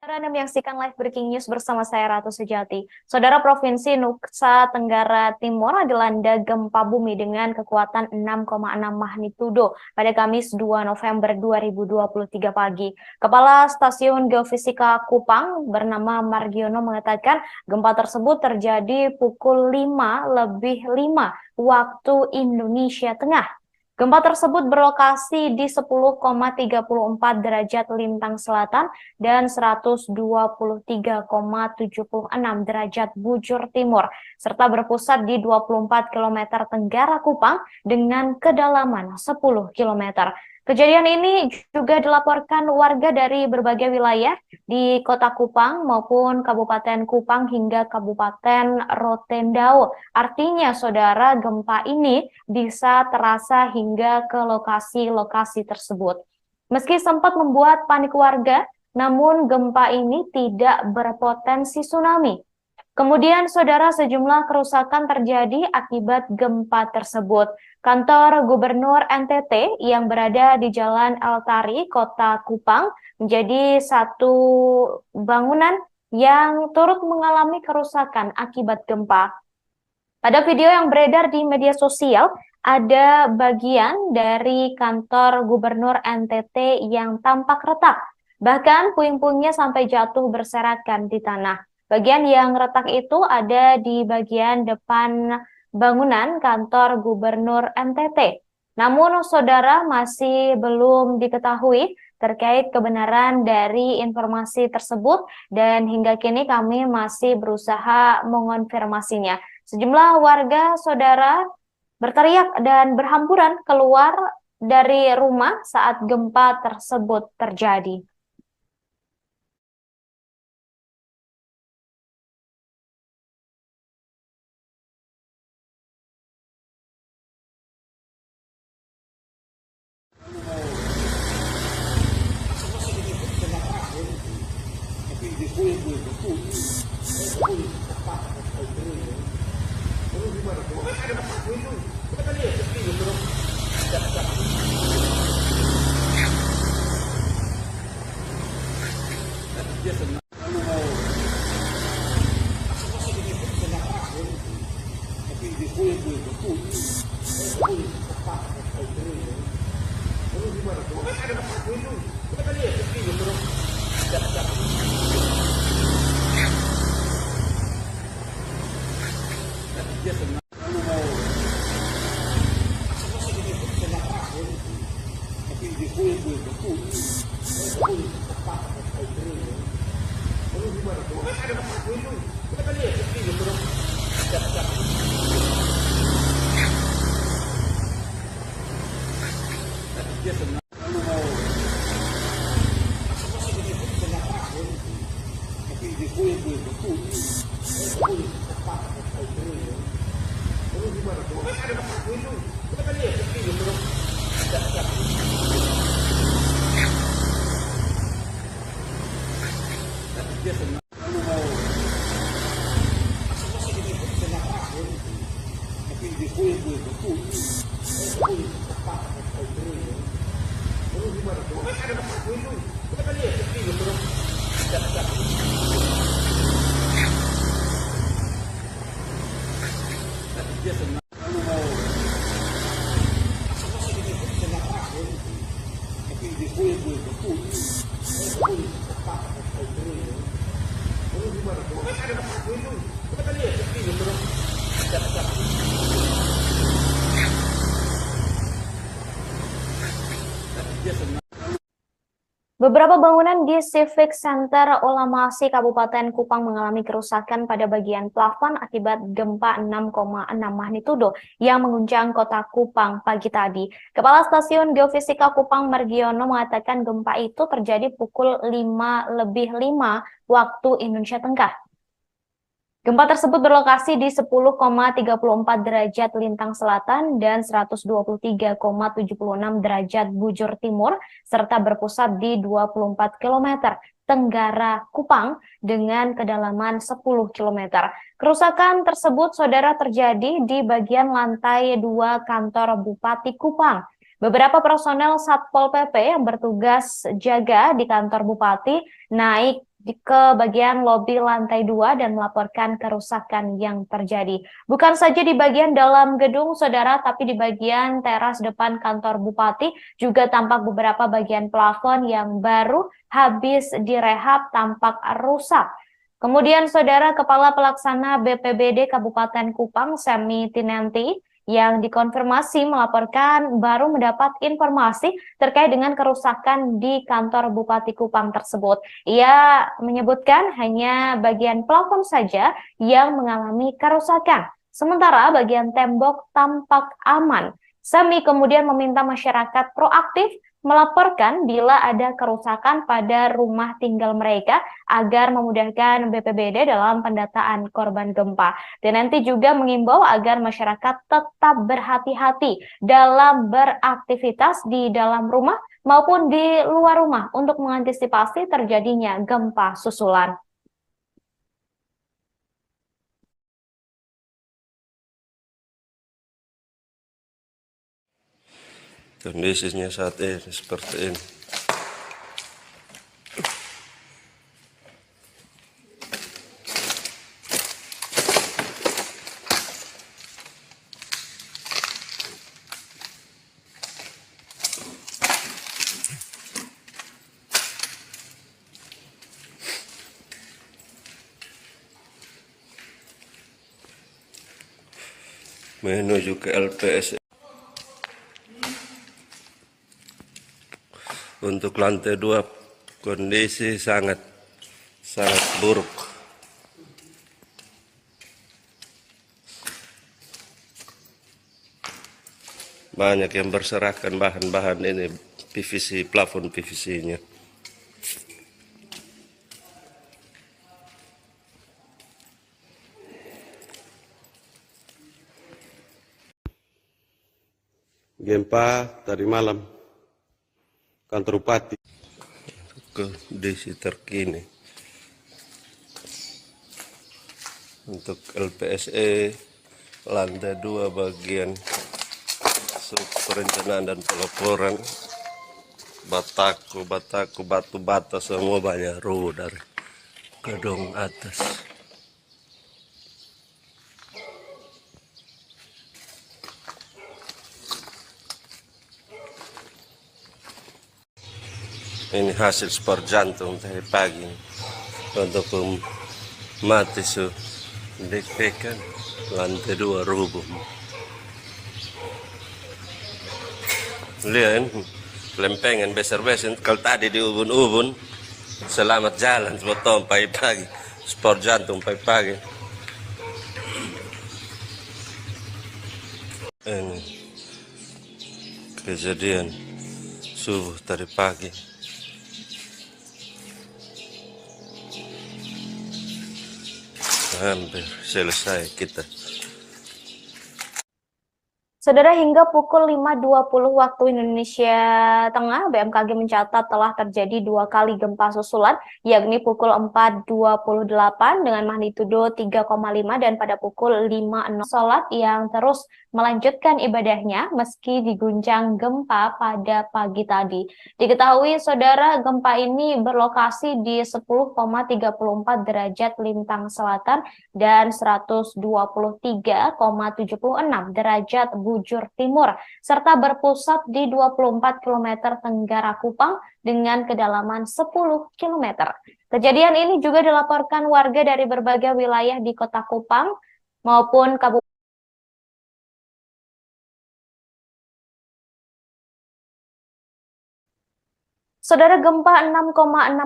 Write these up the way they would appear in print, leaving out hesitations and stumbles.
Anda menyaksikan live breaking news bersama saya Ratu Sejati. Saudara, Provinsi Nusa Tenggara Timur dilanda gempa bumi dengan kekuatan 6,6 magnitudo pada Kamis 2 November 2023 pagi. Kepala Stasiun Geofisika Kupang bernama Margiono mengatakan gempa tersebut terjadi pukul 5:05 waktu Indonesia Tengah. Gempa tersebut berlokasi di 10,34 derajat lintang selatan dan 123,76 derajat bujur timur, serta berpusat di 24 km tenggara Kupang dengan kedalaman 10 km. Kejadian ini juga dilaporkan warga dari berbagai wilayah di Kota Kupang maupun Kabupaten Kupang hingga Kabupaten Rotendao. Artinya, saudara, gempa ini bisa terasa hingga ke lokasi-lokasi tersebut. Meski sempat membuat panik warga, namun gempa ini tidak berpotensi tsunami. Kemudian, saudara, sejumlah kerusakan terjadi akibat gempa tersebut. Kantor Gubernur NTT yang berada di Jalan Altari, Kota Kupang, menjadi satu bangunan yang turut mengalami kerusakan akibat gempa. Pada video yang beredar di media sosial, ada bagian dari kantor Gubernur NTT yang tampak retak. Bahkan puing-puingnya sampai jatuh berserakan di tanah. Bagian yang retak itu ada di bagian depan bangunan kantor Gubernur NTT. Namun, saudara, masih belum diketahui terkait kebenaran dari informasi tersebut dan hingga kini kami masih berusaha mengonfirmasinya. Sejumlah warga, saudara, berteriak dan berhamburan keluar dari rumah saat gempa tersebut terjadi. Beberapa bangunan di Civic Center Olamasi Kabupaten Kupang mengalami kerusakan pada bagian plafon akibat gempa 6,6 magnitudo yang mengguncang kota Kupang pagi tadi. Kepala Stasiun Geofisika Kupang Margiono mengatakan gempa itu terjadi pukul 5:05 waktu Indonesia Tengah. Gempa tersebut berlokasi di 10,34 derajat lintang selatan dan 123,76 derajat bujur timur, serta berpusat di 24 km tenggara Kupang dengan kedalaman 10 km. Kerusakan tersebut, saudara, terjadi di bagian lantai 2 kantor Bupati Kupang. Beberapa personel Satpol PP yang bertugas jaga di kantor Bupati naik ke bagian lobi lantai 2 dan melaporkan kerusakan yang terjadi. Bukan saja di bagian dalam gedung, saudara, tapi di bagian teras depan kantor Bupati juga tampak beberapa bagian plafon yang baru habis direhab tampak rusak. Kemudian, saudara, Kepala Pelaksana BPBD Kabupaten Kupang, Semi Tinenti, yang dikonfirmasi melaporkan baru mendapat informasi terkait dengan kerusakan di kantor Bupati Kupang tersebut. Ia menyebutkan hanya bagian plafon saja yang mengalami kerusakan, sementara bagian tembok tampak aman. Semi kemudian meminta masyarakat proaktif melaporkan bila ada kerusakan pada rumah tinggal mereka agar memudahkan BPBD dalam pendataan korban gempa. Dan nanti juga mengimbau agar masyarakat tetap berhati-hati dalam beraktivitas di dalam rumah maupun di luar rumah untuk mengantisipasi terjadinya gempa susulan. Kondisinya saat ini seperti ini. Menuju ke LPS. Untuk lantai 2 kondisi sangat buruk. Banyak yang berserakan bahan-bahan ini PVC, plafon PVC-nya. Gempa tadi malam, kantor Bupati. Kondisi terkini untuk LPSE lantai 2 bagian perencanaan dan pelaporan, batu bata semua banyak rubuh dari gedung atas. Ini hasil sport jantung tadi pagi untuk mati deg-degan lantai 2 rubuh. Lihat lempengan besar-besar kalau tadi di ubun-ubun. Selamat jalan sebetulnya pagi-pagi sport jantung pagi-pagi. Ini kejadian subuh tadi pagi. Hampir selesai kita. Saudara, hingga pukul 5.20 waktu Indonesia Tengah, BMKG mencatat telah terjadi 2 kali gempa susulan, yakni pukul 4.28 dengan magnitudo 3,5 dan pada pukul 5.00 sholat yang terus melanjutkan ibadahnya meski diguncang gempa pada pagi tadi. Diketahui, saudara, gempa ini berlokasi di 10,34 derajat lintang selatan dan 123,76 derajat bujur timur, serta berpusat di 24 km tenggara Kupang dengan kedalaman 10 km. Kejadian ini juga dilaporkan warga dari berbagai wilayah di Kota Kupang maupun Kabupaten. Saudara, gempa 6,6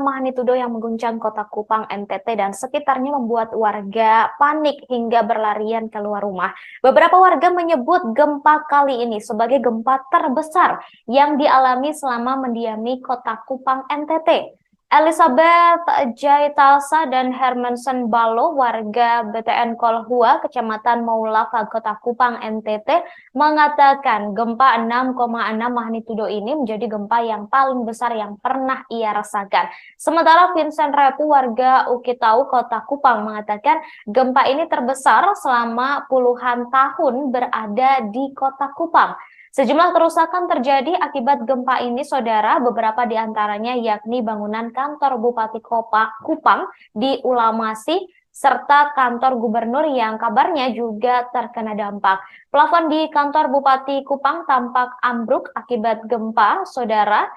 magnitudo yang mengguncang Kota Kupang, NTT, dan sekitarnya membuat warga panik hingga berlarian keluar rumah. Beberapa warga menyebut gempa kali ini sebagai gempa terbesar yang dialami selama mendiami Kota Kupang, NTT. Elizabeth Jaitalsa dan Hermansen Balo, warga BTN Kolhua, Kecamatan Maulafa, Kota Kupang, NTT, mengatakan gempa 6,6 magnitudo ini menjadi gempa yang paling besar yang pernah ia rasakan. Sementara Vincent Repu, warga Ukitau, Kota Kupang, mengatakan gempa ini terbesar selama puluhan tahun berada di Kota Kupang. Sejumlah kerusakan terjadi akibat gempa ini, saudara. Beberapa di antaranya yakni bangunan kantor Bupati Kupang di Ulamasi, serta kantor gubernur yang kabarnya juga terkena dampak. Plafon di kantor Bupati Kupang tampak ambruk akibat gempa, saudara.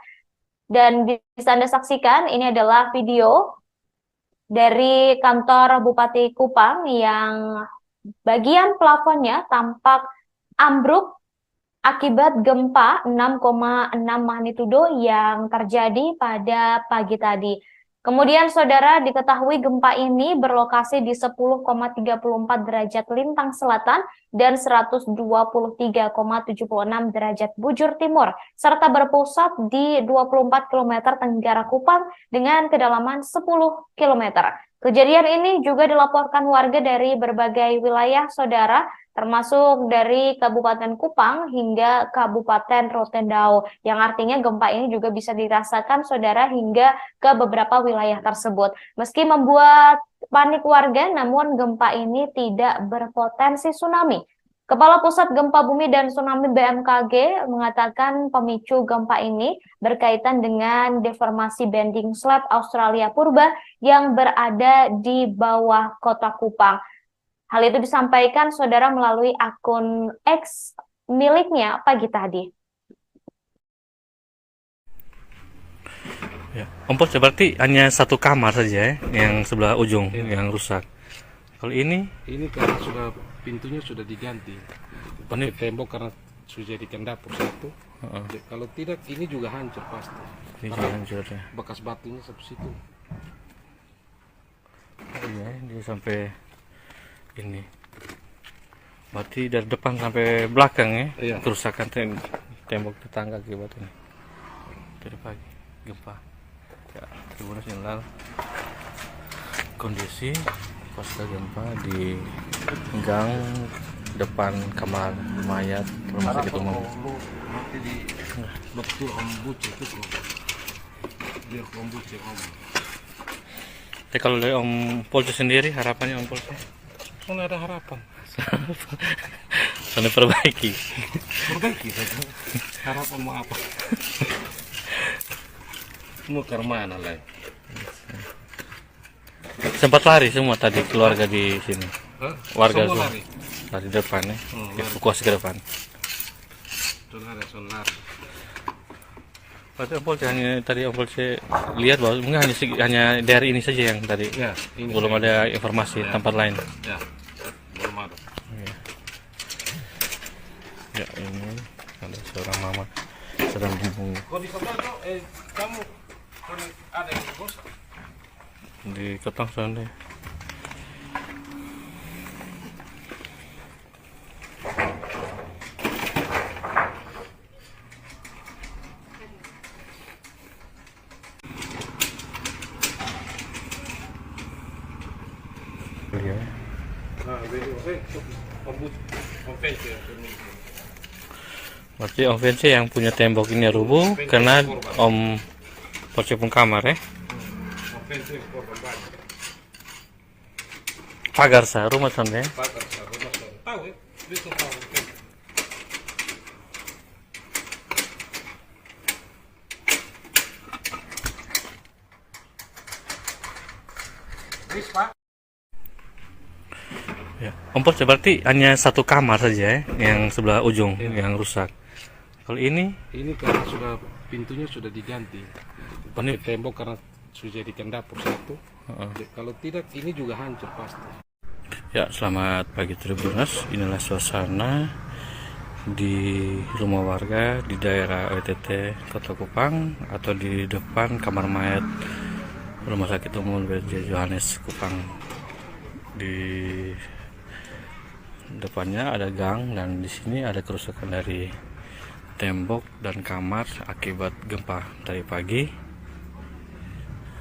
Dan bisa Anda saksikan, ini adalah video dari kantor Bupati Kupang yang bagian plafonnya tampak ambruk akibat gempa 6,6 magnitudo yang terjadi pada pagi tadi. Kemudian, saudara, diketahui gempa ini berlokasi di 10,34 derajat lintang selatan dan 123,76 derajat bujur timur, serta berpusat di 24 km tenggara Kupang dengan kedalaman 10 km. Kejadian ini juga dilaporkan warga dari berbagai wilayah, saudara, termasuk dari Kabupaten Kupang hingga Kabupaten Rotendao, yang artinya gempa ini juga bisa dirasakan, saudara, hingga ke beberapa wilayah tersebut. Meski membuat panik warga, namun gempa ini tidak berpotensi tsunami. Kepala Pusat Gempa Bumi dan Tsunami BMKG mengatakan pemicu gempa ini berkaitan dengan deformasi bending slab Australia Purba yang berada di bawah kota Kupang. Hal itu disampaikan, saudara, melalui akun X miliknya pagi tadi. Ya, Om Pos, berarti hanya satu kamar saja ya, yang sebelah ujung yang rusak. Kalau ini karena pintunya sudah diganti. Pakai tembok karena sudah jadikan dapur satu. Kalau tidak, ini juga hancur pasti. Ini juga hancur ya. Bekas batunya sampai situ. Iya, dia sampai ini. Berarti dari depan sampai belakang ya, Iya. kerusakan tembok tetangga akibat ini. Dari pagi gempa. Ya, Tribuners inilah kondisi pasca gempa di gang depan kamar mayat rumah sakit umum. Nanti di betul Om Buce itu biar Om Buce Om. Tapi kalau dari Om Polce sendiri, harapannya Om Polce? Kan ada harapan. Soalnya perbaiki saja. Harapan mau apa? Mau ke mana lagi? Sempat lari semua tadi keluarga di sini. Warga semua lari depan ya, evakuasi ke depan. Sonar. Berarti Om Polce tadi Om Polce lihat bahwa mungkin hanya dari ini saja yang tadi. Ya, ini Belum ada informasi tempat lain. Ya, belum ada. Ya, ini ada seorang mama sedang menghubungi Kau di sebelah tuh, kamu ada yang bos? di Ketong sana. Iya. Berarti Om Vinci yang punya tembok ini rubuh karena Om Polce pun kamar ya. Pagar sah rumah sana ya. Tahu ya? Itu tahu. Pak. Ya. Om Polce berarti hanya satu kamar saja ya, yang sebelah ujung yang rusak. Kalau ini karena pintunya sudah diganti. Pakai tembok karena sudah jadikan dapur satu. Kalau tidak, ini juga hancur pasti. ya, selamat pagi Tribuners. Inilah suasana di rumah warga di daerah OTT Kota Kupang atau di depan kamar mayat Rumah Sakit Umum BJ Johannes Kupang. Di depannya ada gang dan di sini ada kerusakan dari tembok dan kamar akibat gempa tadi pagi.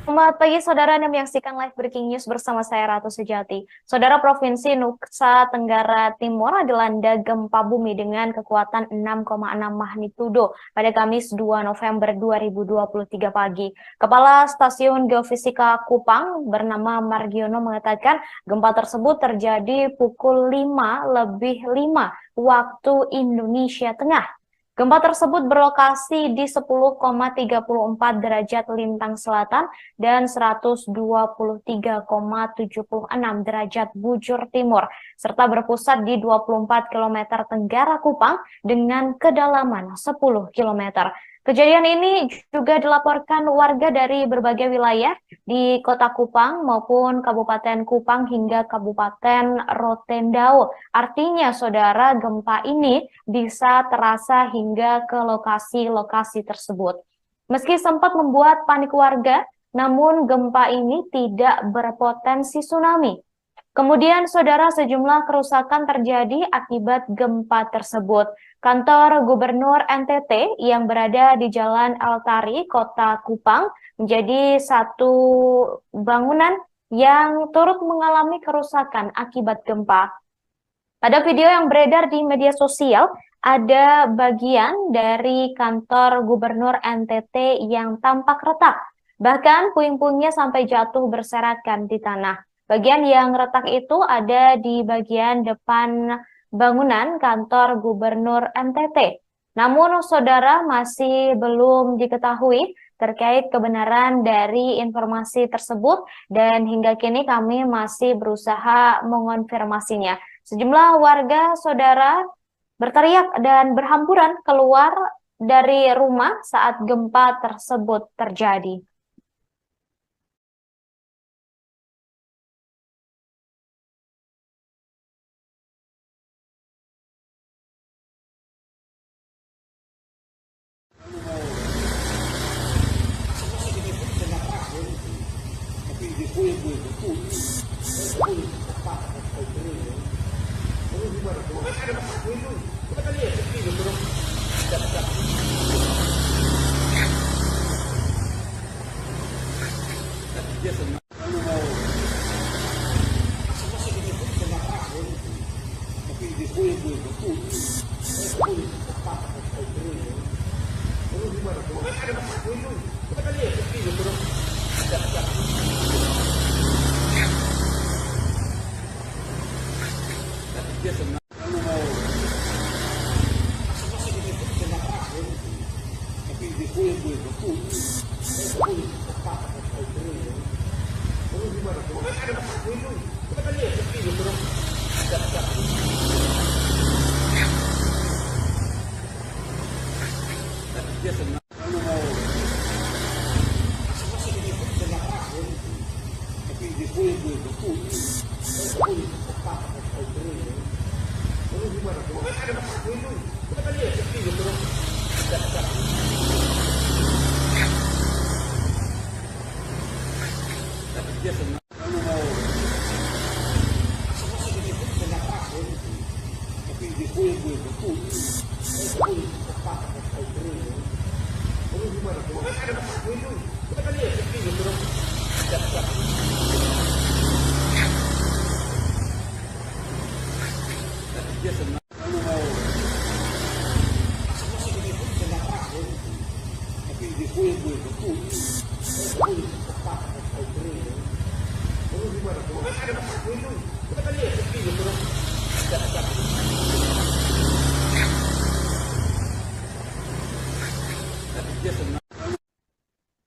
Selamat pagi, saudara. Anda menyaksikan live breaking news bersama saya, Ratu Sejati. Saudara, Provinsi Nusa Tenggara Timur dilanda gempa bumi dengan kekuatan 6,6 magnitudo pada Kamis 2 November 2023 pagi. Kepala Stasiun Geofisika Kupang bernama Margiono mengatakan gempa tersebut terjadi pukul 5:05 waktu Indonesia Tengah. Gempa tersebut berlokasi di 10,34 derajat lintang selatan dan 123,76 derajat bujur timur, serta berpusat di 24 km tenggara Kupang dengan kedalaman 10 km. Kejadian ini juga dilaporkan warga dari berbagai wilayah di Kota Kupang maupun Kabupaten Kupang hingga Kabupaten Rotendao. Artinya, saudara, gempa ini bisa terasa hingga ke lokasi-lokasi tersebut. Meski sempat membuat panik warga, namun gempa ini tidak berpotensi tsunami. Kemudian, saudara, sejumlah kerusakan terjadi akibat gempa tersebut. Kantor Gubernur NTT yang berada di Jalan Altari, Kota Kupang, menjadi satu bangunan yang turut mengalami kerusakan akibat gempa. Pada video yang beredar di media sosial, ada bagian dari kantor Gubernur NTT yang tampak retak. Bahkan puing-puingnya sampai jatuh berserakan di tanah. Bagian yang retak itu ada di bagian depan bangunan kantor Gubernur NTT. Namun, saudara, masih belum diketahui terkait kebenaran dari informasi tersebut dan hingga kini kami masih berusaha mengonfirmasinya. Sejumlah warga, saudara, berteriak dan berhamburan keluar dari rumah saat gempa tersebut terjadi.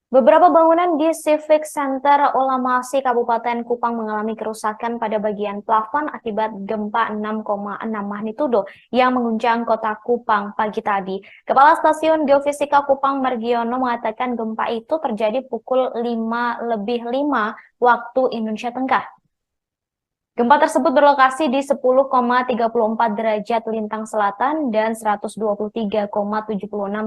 Beberapa bangunan di Civic Center Olamasi Kabupaten Kupang mengalami kerusakan pada bagian plafon akibat gempa 6,6 magnitudo yang mengguncang kota Kupang pagi tadi. Kepala Stasiun Geofisika Kupang Margiono mengatakan gempa itu terjadi pukul 5:05 waktu Indonesia Tengah. Gempa tersebut berlokasi di 10,34 derajat lintang selatan dan 123,76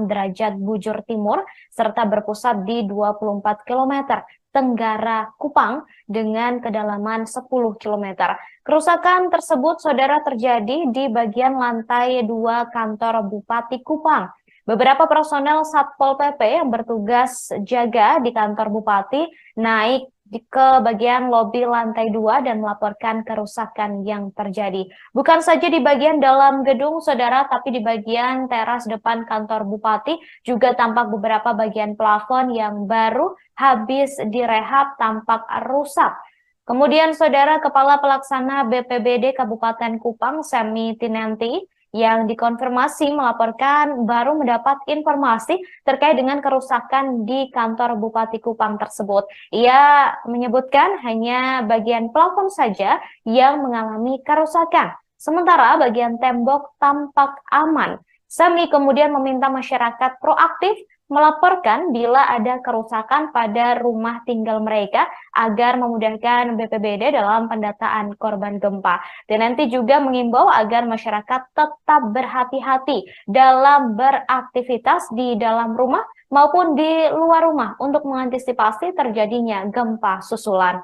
derajat bujur timur, serta berpusat di 24 km tenggara Kupang dengan kedalaman 10 km. Kerusakan tersebut, saudara, terjadi di bagian lantai 2 kantor Bupati Kupang. Beberapa personel Satpol PP yang bertugas jaga di kantor Bupati naik ke bagian lobi lantai 2 dan melaporkan kerusakan yang terjadi. Bukan saja di bagian dalam gedung, saudara, tapi di bagian teras depan kantor Bupati juga tampak beberapa bagian plafon yang baru habis direhab tampak rusak. Kemudian, saudara, Kepala Pelaksana BPBD Kabupaten Kupang, Semi Tinenti, yang dikonfirmasi melaporkan baru mendapat informasi terkait dengan kerusakan di kantor Bupati Kupang tersebut. Ia menyebutkan hanya bagian plafon saja yang mengalami kerusakan, sementara bagian tembok tampak aman. Sami kemudian meminta masyarakat proaktif melaporkan bila ada kerusakan pada rumah tinggal mereka agar memudahkan BPBD dalam pendataan korban gempa. Dan nanti juga mengimbau agar masyarakat tetap berhati-hati dalam beraktivitas di dalam rumah maupun di luar rumah untuk mengantisipasi terjadinya gempa susulan.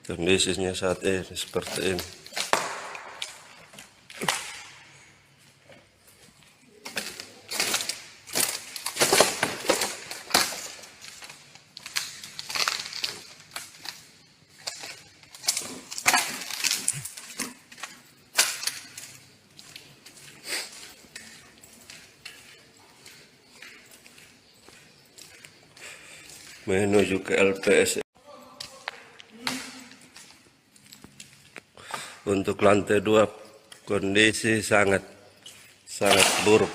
Kondisinya saat ini seperti ini. Menuju ke LPS. Untuk lantai 2 kondisi sangat buruk.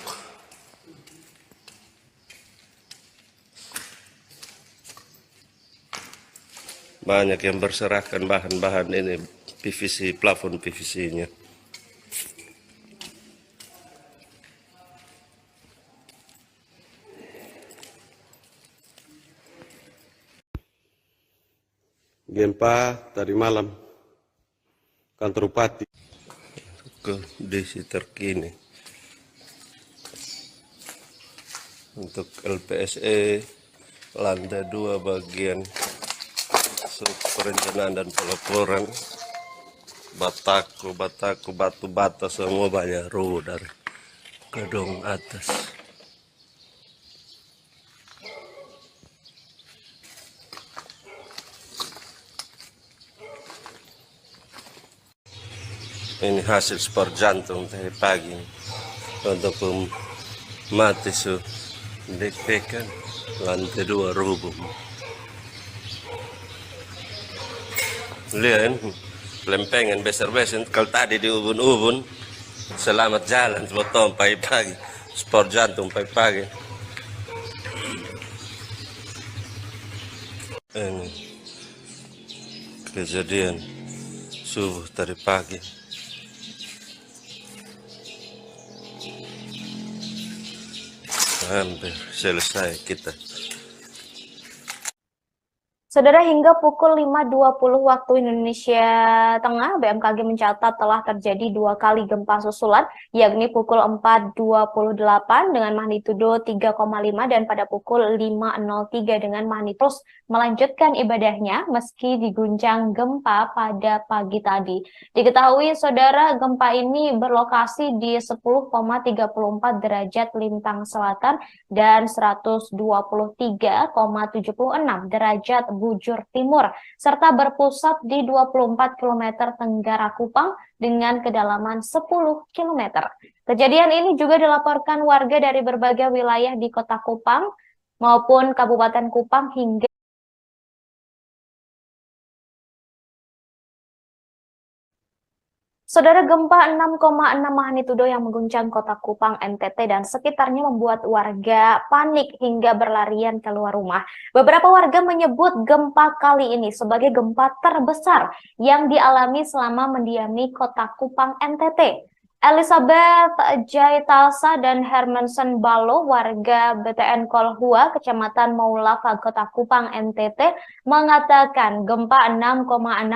Banyak yang berserakan bahan-bahan ini PVC, plafon PVC-nya. Gempa tadi malam, kantor bupati. Kondisi terkini untuk LPSE lantai 2 bagian perencanaan dan pelaporan, batu bata semua banyak rubuh dari gedung atas. Ini hasil sport jantung tadi pagi untuk mati deg-degan lantai 2 rubuh. Lihat lempengan besar-besar kalau tadi di ubun-ubun. Selamat jalan sebetulnya pagi-pagi sport jantung pagi-pagi. Ini kejadian subuh tadi pagi. Hampir selesai kita. Saudara, hingga pukul 5.20 waktu Indonesia Tengah, BMKG mencatat telah terjadi 2 kali gempa susulan, yakni pukul 4.28 dengan magnitudo 3,5 dan pada pukul 5.03 dengan magnitudo melanjutkan ibadahnya meski diguncang gempa pada pagi tadi. Diketahui, saudara, gempa ini berlokasi di 10,34 derajat lintang selatan dan 123,76 derajat bujur timur, serta berpusat di 24 km tenggara Kupang dengan kedalaman 10 km. Kejadian ini juga dilaporkan warga dari berbagai wilayah di Kota Kupang maupun Kabupaten Kupang hingga Saudara, gempa 6,6 magnitudo yang mengguncang Kota Kupang, NTT, dan sekitarnya membuat warga panik hingga berlarian keluar rumah. Beberapa warga menyebut gempa kali ini sebagai gempa terbesar yang dialami selama mendiami Kota Kupang, NTT. Elizabeth Jaitalsa dan Hermanson Balo, warga BTN Kolhua, Kecamatan Maulafa, Kota Kupang, NTT, mengatakan gempa 6,6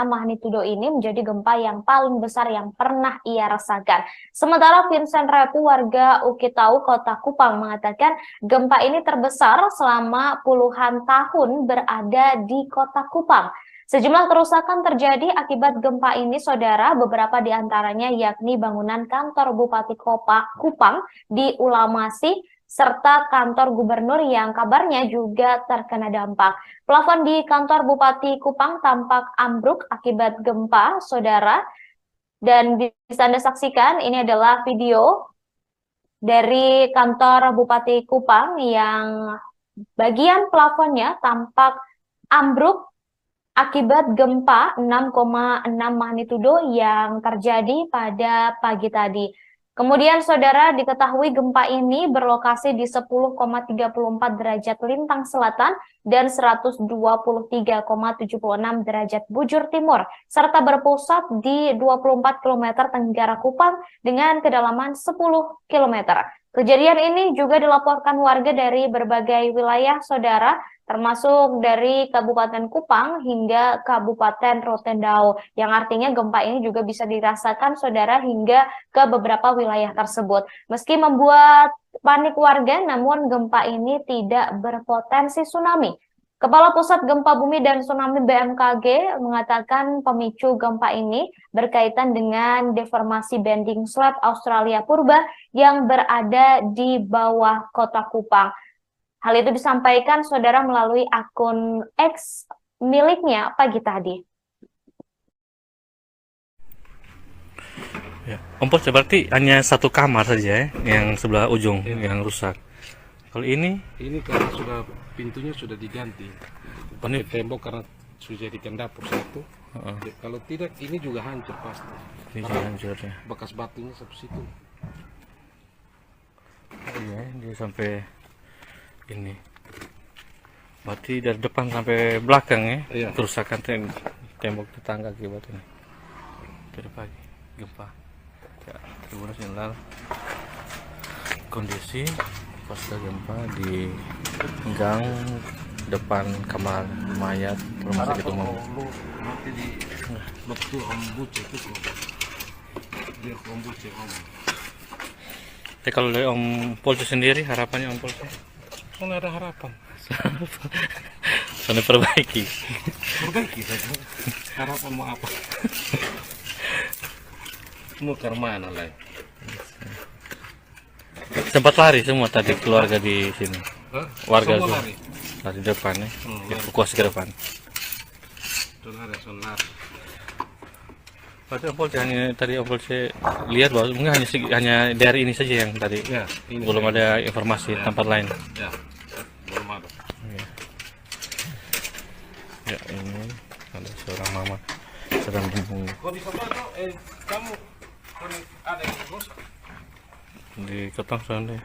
magnitudo ini menjadi gempa yang paling besar yang pernah ia rasakan. Sementara Vincent Repu, warga Ukitau, Kota Kupang, mengatakan gempa ini terbesar selama puluhan tahun berada di Kota Kupang. Sejumlah kerusakan terjadi akibat gempa ini, saudara, beberapa di antaranya yakni bangunan kantor Bupati Kupang di Ulamasi, serta kantor gubernur yang kabarnya juga terkena dampak. Plafon di kantor Bupati Kupang tampak ambruk akibat gempa, saudara, dan bisa Anda saksikan ini adalah video dari kantor Bupati Kupang yang bagian plafonnya tampak ambruk akibat gempa 6,6 magnitudo yang terjadi pada pagi tadi. Kemudian saudara diketahui gempa ini berlokasi di 10,34 derajat lintang selatan dan 123,76 derajat bujur timur, serta berpusat di 24 km tenggara Kupang dengan kedalaman 10 km. Kejadian ini juga dilaporkan warga dari berbagai wilayah saudara, termasuk dari Kabupaten Kupang hingga Kabupaten Rotendao, yang artinya gempa ini juga bisa dirasakan saudara hingga ke beberapa wilayah tersebut. Meski membuat panik warga, namun gempa ini tidak berpotensi tsunami. Kepala Pusat Gempa Bumi dan Tsunami BMKG mengatakan pemicu gempa ini berkaitan dengan deformasi bending slab Australia Purba yang berada di bawah kota Kupang. Hal itu disampaikan saudara melalui akun X miliknya pagi tadi. Ya, Om Pol, berarti hanya satu kamar saja ya, yang sebelah ujung yang rusak. Kalau ini karena pintunya sudah diganti. Pakai tembok karena sudah jadikan dapur satu. Kalau tidak ini juga hancur pasti. Ini juga hancur ya. Bekas batunya sampai situ. Iya, dia sampai ini. Berarti dari depan sampai belakang ya. Iya. Kerusakan tembok tetangga akibat ini. Dari pagi gempa. Ya, Tribuners inilah kondisi pasca gempa di gang depan kamar mayat rumah sakit umum. Nanti di betul Om Buce itu dia Om Buce Om. Tapi kalau dari Om Polce sendiri harapannya Om Polce? Kan ada harapan. Soalnya perbaiki Saja. Harapan mau apa? Mau ke mana lagi? Sempat lari semua tadi keluarga di sini. Warga semua lari depan ya. Evakuasi ke depan. Sonar. Berarti Om Polce hanya tadi Om Polce lihat bahwa mungkin hanya dari ini saja yang tadi. Ya, ini belum ada informasi tempat lain. Ya, belum ada. Ya, ini ada seorang mama sedang Kondisi kamu ada yang rusak? di ketang sana.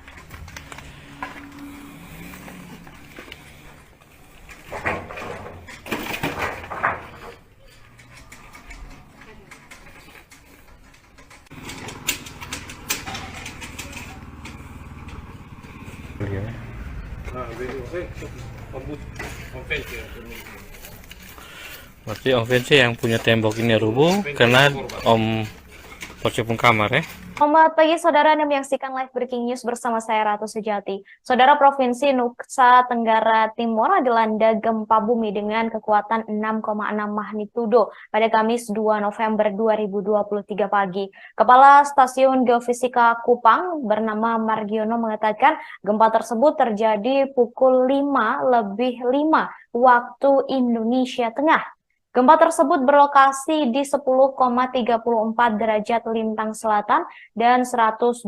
Berarti Om Vinci yang punya tembok ini rubuh karena Om Polce pun kamar ya. Selamat pagi saudara, Anda menyaksikan live breaking news bersama saya Ratu Sejati. Saudara, Provinsi Nusa Tenggara Timur dilanda gempa bumi dengan kekuatan 6,6 magnitudo pada Kamis 2 November 2023 pagi. Kepala Stasiun Geofisika Kupang bernama Margiono mengatakan gempa tersebut terjadi pukul 5:05 waktu Indonesia Tengah. Gempa tersebut berlokasi di 10,34 derajat lintang selatan dan 123,76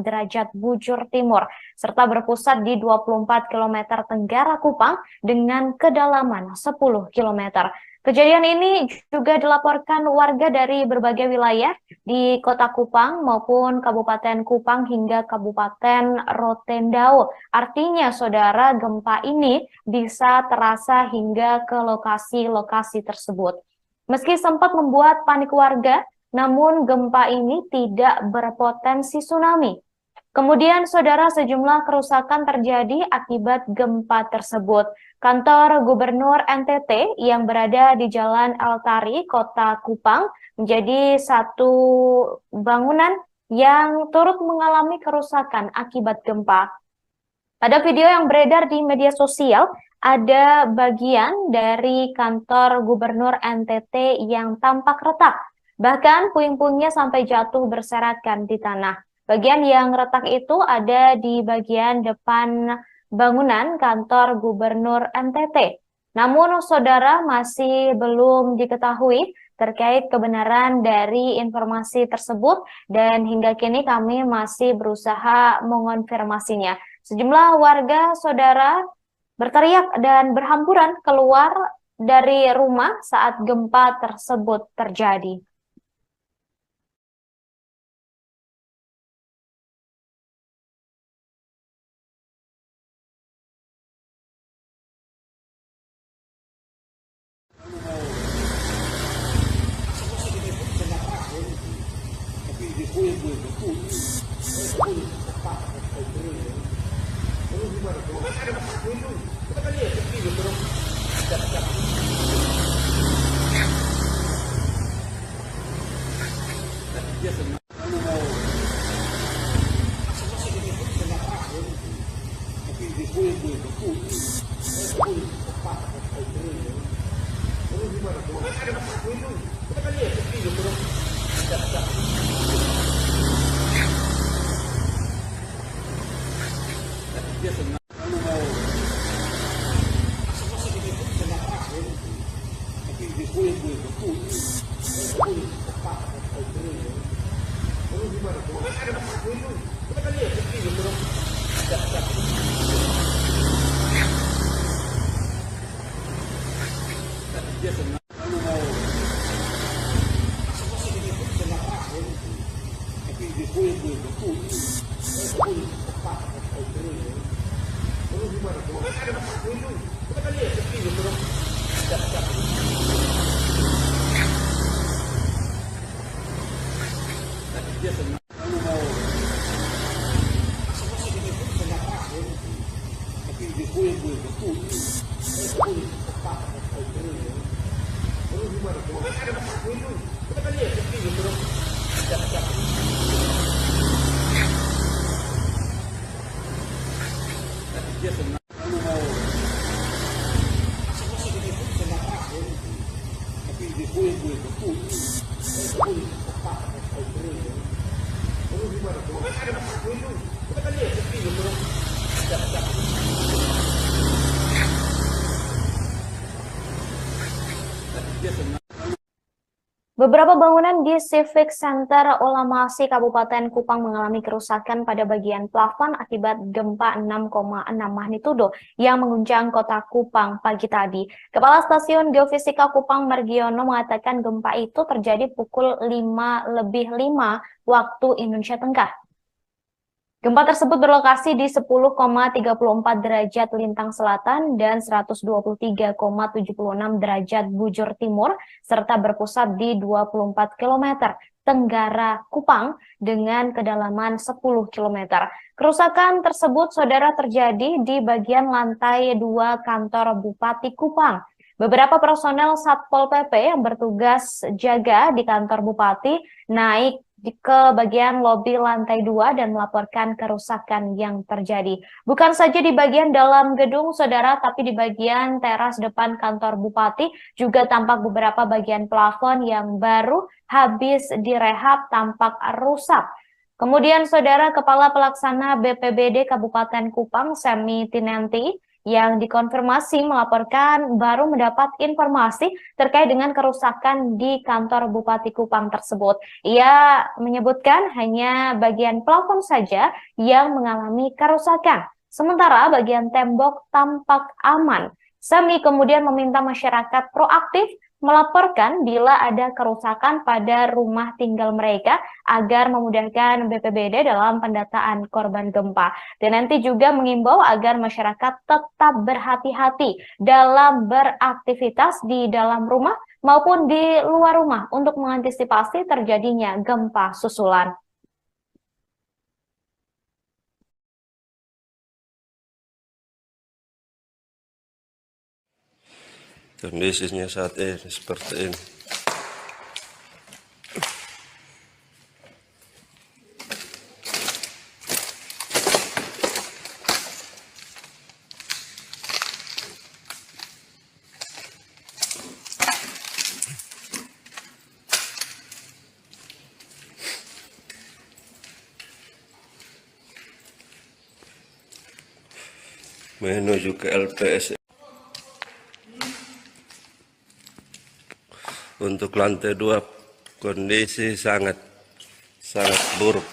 derajat bujur timur, serta berpusat di 24 km tenggara Kupang dengan kedalaman 10 km. Kejadian ini juga dilaporkan warga dari berbagai wilayah di Kota Kupang maupun Kabupaten Kupang hingga Kabupaten Rotendao. Artinya, saudara, gempa ini bisa terasa hingga ke lokasi-lokasi tersebut. Meski sempat membuat panik warga, namun gempa ini tidak berpotensi tsunami. Kemudian, saudara, sejumlah kerusakan terjadi akibat gempa tersebut. Kantor Gubernur NTT yang berada di Jalan Altari, Kota Kupang, menjadi satu bangunan yang turut mengalami kerusakan akibat gempa. Pada video yang beredar di media sosial, ada bagian dari kantor Gubernur NTT yang tampak retak. Bahkan puing-puingnya sampai jatuh berserakan di tanah. Bagian yang retak itu ada di bagian depan bangunan kantor Gubernur NTT. Namun, saudara, masih belum diketahui terkait kebenaran dari informasi tersebut dan hingga kini kami masih berusaha mengonfirmasinya. Sejumlah warga, saudara, berteriak dan berhamburan keluar dari rumah saat gempa tersebut terjadi. Beberapa bangunan di Civic Center Olamasi Kabupaten Kupang mengalami kerusakan pada bagian plafon akibat gempa 6,6 magnitudo yang mengguncang kota Kupang pagi tadi. Kepala Stasiun Geofisika Kupang Margiono mengatakan gempa itu terjadi pukul 5:05 waktu Indonesia Tengah. Gempa tersebut berlokasi di 10,34 derajat lintang selatan dan 123,76 derajat bujur timur, serta berpusat di 24 km tenggara Kupang dengan kedalaman 10 km. Kerusakan tersebut, saudara, terjadi di bagian lantai 2 kantor Bupati Kupang. Beberapa personel Satpol PP yang bertugas jaga di kantor Bupati naik ke bagian lobi lantai 2 dan melaporkan kerusakan yang terjadi. Bukan saja di bagian dalam gedung, saudara, tapi di bagian teras depan kantor Bupati juga tampak beberapa bagian plafon yang baru habis direhab tampak rusak. Kemudian, saudara, Kepala Pelaksana BPBD Kabupaten Kupang, Semi Tinenti, yang dikonfirmasi melaporkan baru mendapat informasi terkait dengan kerusakan di kantor Bupati Kupang tersebut. Ia menyebutkan hanya bagian plafon saja yang mengalami kerusakan, sementara bagian tembok tampak aman. Semi kemudian meminta masyarakat proaktif melaporkan bila ada kerusakan pada rumah tinggal mereka agar memudahkan BPBD dalam pendataan korban gempa. Dan nanti juga mengimbau agar masyarakat tetap berhati-hati dalam beraktivitas di dalam rumah maupun di luar rumah untuk mengantisipasi terjadinya gempa susulan. Kondisinya saat ini seperti ini. Menuju ke LPS. Untuk lantai 2 kondisi sangat buruk.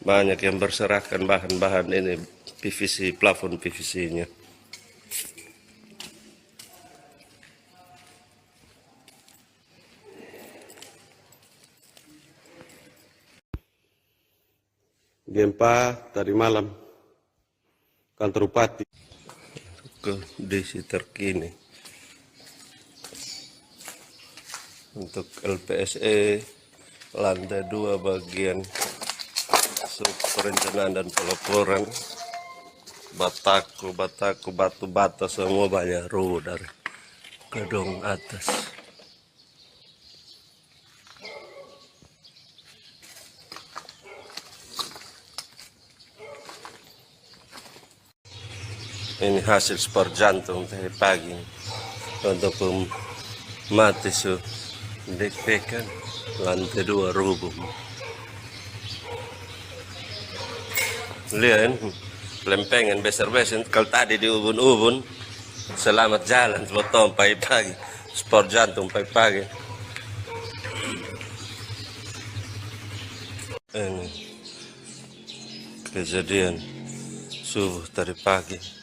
banyak yang berserakan bahan-bahan ini PVC, plafon PVC-nya. Gempa tadi malam, kantor bupati. Kondisi terkini untuk LPSE lantai 2 bagian perencanaan dan pelaporan, batu bata semua banyak rubuh dari gedung atas. Ini hasil sport jantung tadi pagi untuk mati su deg-degan lantai 2 rubuh. Lihat lempengan besar-besar kalau tadi di ubun-ubun. Selamat jalan potong pagi-pagi sport jantung pagi-pagi. Ini kejadian subuh tadi pagi.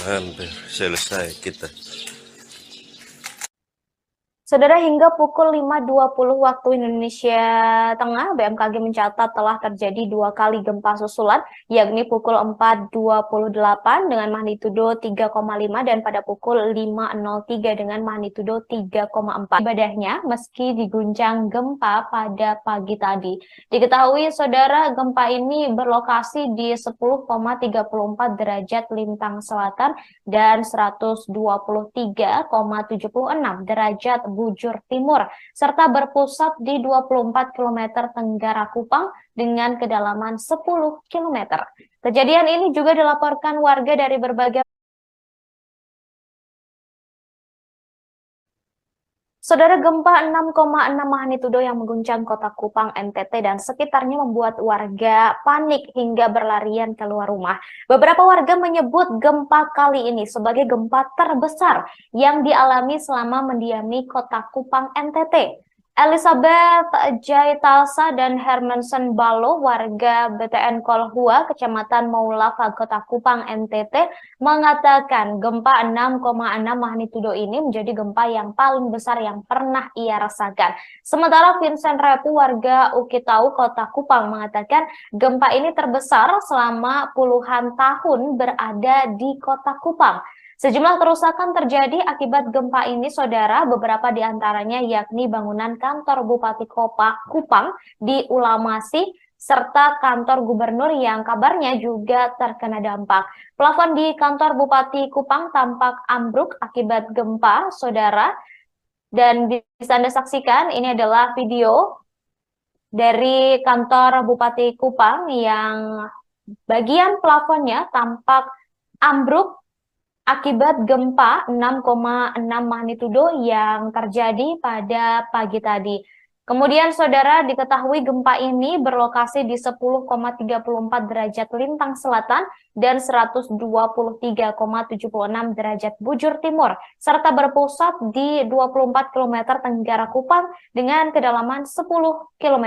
Hampir selesai kita. Saudara, hingga pukul 5.20 waktu Indonesia Tengah, BMKG mencatat telah terjadi 2 kali gempa susulan, yakni pukul 4.28 dengan magnitudo 3,5 dan pada pukul 5.03 dengan magnitudo 3,4. Ibadahnya meski diguncang gempa pada pagi tadi. Diketahui, saudara, gempa ini berlokasi di 10,34 derajat lintang selatan dan 123,76 derajat bujur timur, serta berpusat di 24 km tenggara Kupang dengan kedalaman 10 km. Kejadian ini juga dilaporkan warga dari berbagai. Saudara, gempa 6,6 magnitudo yang mengguncang kota Kupang, NTT dan sekitarnya membuat warga panik hingga berlarian keluar rumah. Beberapa warga menyebut gempa kali ini sebagai gempa terbesar yang dialami selama mendiami kota Kupang, NTT. Elizabeth Jaitalsa dan Hermansen Balo, warga BTN Kolhua, Kecamatan Maulava, Kota Kupang, NTT, mengatakan gempa 6,6 magnitudo ini menjadi gempa yang paling besar yang pernah ia rasakan. Sementara Vincent Repu, warga Ukitau, Kota Kupang, mengatakan gempa ini terbesar selama puluhan tahun berada di Kota Kupang. Sejumlah kerusakan terjadi akibat gempa ini, saudara, beberapa di antaranya yakni bangunan kantor Bupati Kupang di Ulamasi, serta kantor gubernur yang kabarnya juga terkena dampak. Plafon di kantor Bupati Kupang tampak ambruk akibat gempa, saudara, dan bisa Anda saksikan ini adalah video dari kantor Bupati Kupang yang bagian plafonnya tampak ambruk akibat gempa 6,6 magnitudo yang terjadi pada pagi tadi. Kemudian, saudara, diketahui gempa ini berlokasi di 10,34 derajat lintang selatan dan 123,76 derajat bujur timur, serta berpusat di 24 km tenggara Kupang dengan kedalaman 10 km.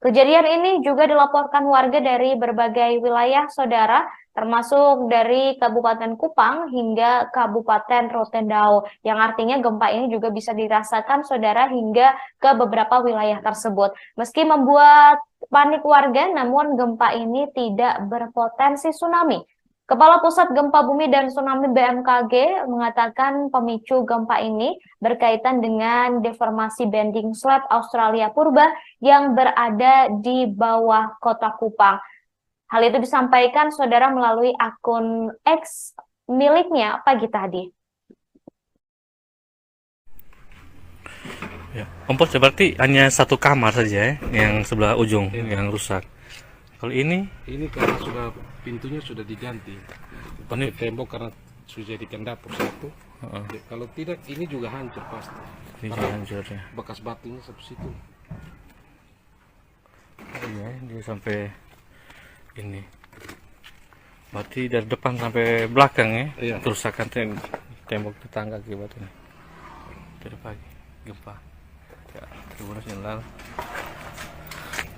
Kejadian ini juga dilaporkan warga dari berbagai wilayah, saudara, termasuk dari Kabupaten Kupang hingga Kabupaten Rotendao, yang artinya gempa ini juga bisa dirasakan, saudara, hingga ke beberapa wilayah tersebut. Meski membuat panik warga, namun gempa ini tidak berpotensi tsunami. Kepala Pusat Gempa Bumi dan Tsunami BMKG mengatakan pemicu gempa ini berkaitan dengan deformasi bending slab Australia Purba yang berada di bawah kota Kupang. Hal itu disampaikan, saudara, melalui akun X miliknya pagi tadi. Ya, Om berarti hanya satu kamar saja ya, yang sebelah ujung yang rusak. Kalau ini karena pintunya sudah diganti. Pakai tembok karena sudah jadikan dapur satu. Kalau tidak ini juga hancur pasti. Ini juga hancur ya. Bekas batunya sampai situ. Iya, dia sampai ini. Berarti dari depan sampai belakang ya. Iya. Kerusakan tembok tetangga akibat ini. Dari pagi gempa. Ya, Tribuners, inilah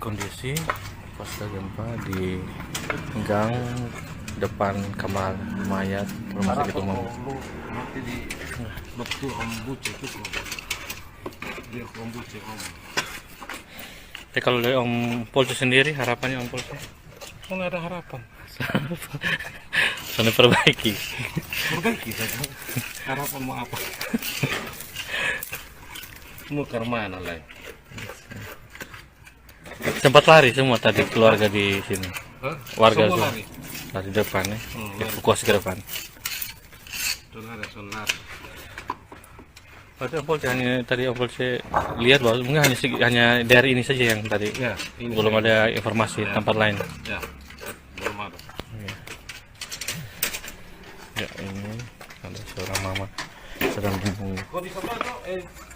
kondisi pasca gempa di gang depan kamar mayat rumah sakit umum. Nanti di dokter Om Buce itu dia Om Buce Om. Kalau dari Om Polisi sendiri, harapannya Om Polisi? Soalnya ada harapan. Soalnya perbaiki saja. Harapan mau apa? Mau ke mana lah? Sempat lari semua tadi keluarga di sini. Hah? Warga Semua tuh lari. lari depan ya, lari. evakuasi ke depan. Sonar. Berarti Om Polisi hanya tadi Om Polisi lihat bahwa mungkin hanya dari ini saja yang tadi. Ya, ini Belum ada informasi tempat lain. Ya, belum ada. Ya, ini ada seorang mama sedang menunggu Kau di sebelah tuh,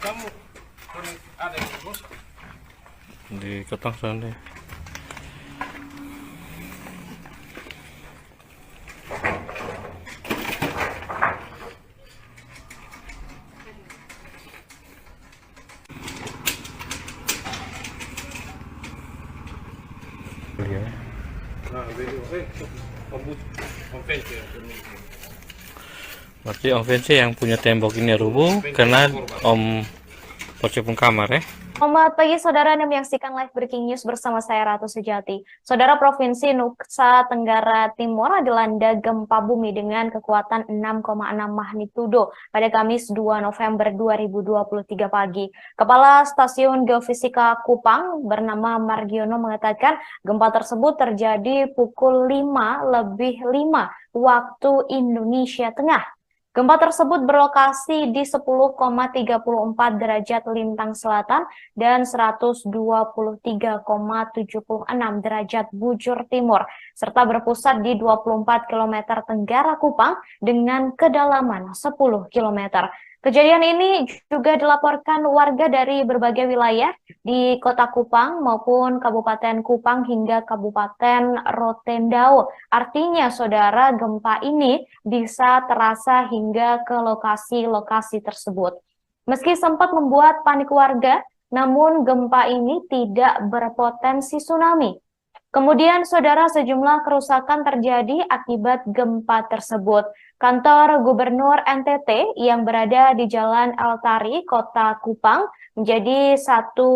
kamu ada yang bos? di kotong sana. Iya. Nah, Berarti Om Vinci yang punya tembok ini rubuh karena Om Polisi pun kamar ya. Selamat pagi saudara, Anda menyaksikan live breaking news bersama saya Ratu Sejati. Saudara, Provinsi Nusa Tenggara Timur dilanda gempa bumi dengan kekuatan 6,6 magnitudo pada Kamis 2 November 2023 pagi. Kepala Stasiun Geofisika Kupang bernama Margiono mengatakan gempa tersebut terjadi pukul 5:05 waktu Indonesia Tengah. Gempa tersebut berlokasi di 10,34 derajat lintang selatan dan 123,76 derajat bujur timur, serta berpusat di 24 km tenggara Kupang dengan kedalaman 10 km. Kejadian ini juga dilaporkan warga dari berbagai wilayah di Kota Kupang maupun Kabupaten Kupang hingga Kabupaten Rotendao. Artinya, saudara, gempa ini bisa terasa hingga ke lokasi-lokasi tersebut. Meski sempat membuat panik warga, namun gempa ini tidak berpotensi tsunami. Kemudian, saudara, sejumlah kerusakan terjadi akibat gempa tersebut. Kantor Gubernur NTT yang berada di Jalan Altari, Kota Kupang, menjadi satu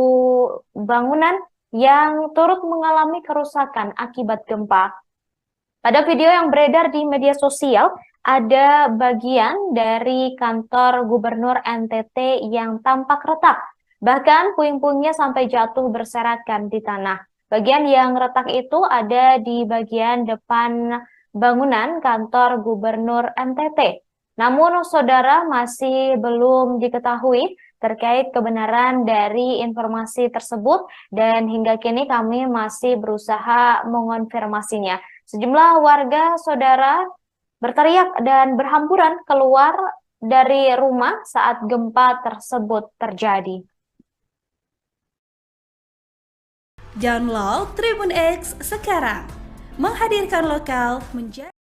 bangunan yang turut mengalami kerusakan akibat gempa. Pada video yang beredar di media sosial, ada bagian dari kantor Gubernur NTT yang tampak retak. Bahkan puing-puingnya sampai jatuh berserakan di tanah. Bagian yang retak itu ada di bagian depan bangunan kantor Gubernur NTT. Namun, saudara, masih belum diketahui terkait kebenaran dari informasi tersebut dan hingga kini kami masih berusaha mengonfirmasinya. Sejumlah warga, saudara, berteriak dan berhamburan keluar dari rumah saat gempa tersebut terjadi. Download Tribun X sekarang, menghadirkan lokal menjadi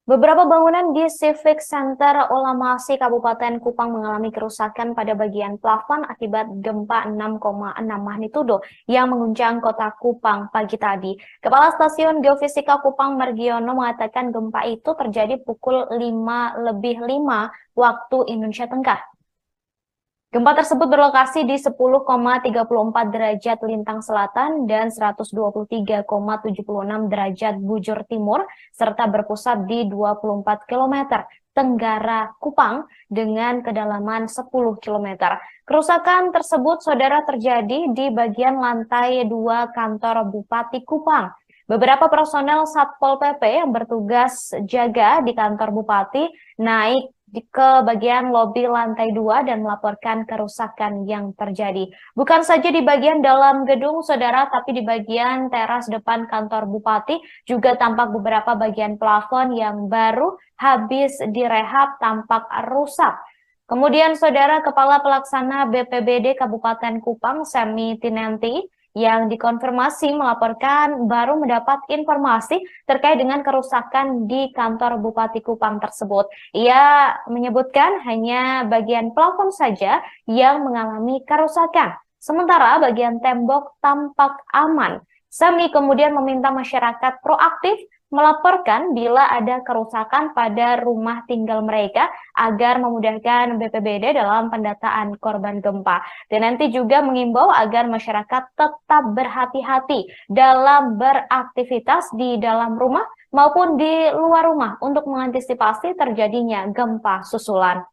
Beberapa bangunan di Civic Center Olamasi Kabupaten Kupang mengalami kerusakan pada bagian plafon akibat gempa 6,6 magnitudo yang mengguncang kota Kupang pagi tadi. Kepala Stasiun Geofisika Kupang Margiono mengatakan gempa itu terjadi pukul 5:05 waktu Indonesia Tengah. Gempa tersebut berlokasi di 10,34 derajat lintang selatan dan 123,76 derajat bujur timur, serta berpusat di 24 km tenggara Kupang dengan kedalaman 10 km. Kerusakan tersebut, saudara, terjadi di bagian lantai 2 kantor Bupati Kupang. Beberapa personel Satpol PP yang bertugas jaga di kantor Bupati naik ke bagian lobi lantai 2 dan melaporkan kerusakan yang terjadi. Bukan saja di bagian dalam gedung, saudara, tapi di bagian teras depan kantor Bupati juga tampak beberapa bagian plafon yang baru habis direhab tampak rusak. Kemudian, saudara, Kepala Pelaksana BPBD Kabupaten Kupang, Semi Tinenti, yang dikonfirmasi melaporkan baru mendapat informasi terkait dengan kerusakan di kantor Bupati Kupang tersebut. Ia menyebutkan hanya bagian plafon saja yang mengalami kerusakan, sementara bagian tembok tampak aman. Semi kemudian meminta masyarakat proaktif melaporkan bila ada kerusakan pada rumah tinggal mereka agar memudahkan BPBD dalam pendataan korban gempa. Dan nanti juga mengimbau agar masyarakat tetap berhati-hati dalam beraktivitas di dalam rumah maupun di luar rumah untuk mengantisipasi terjadinya gempa susulan.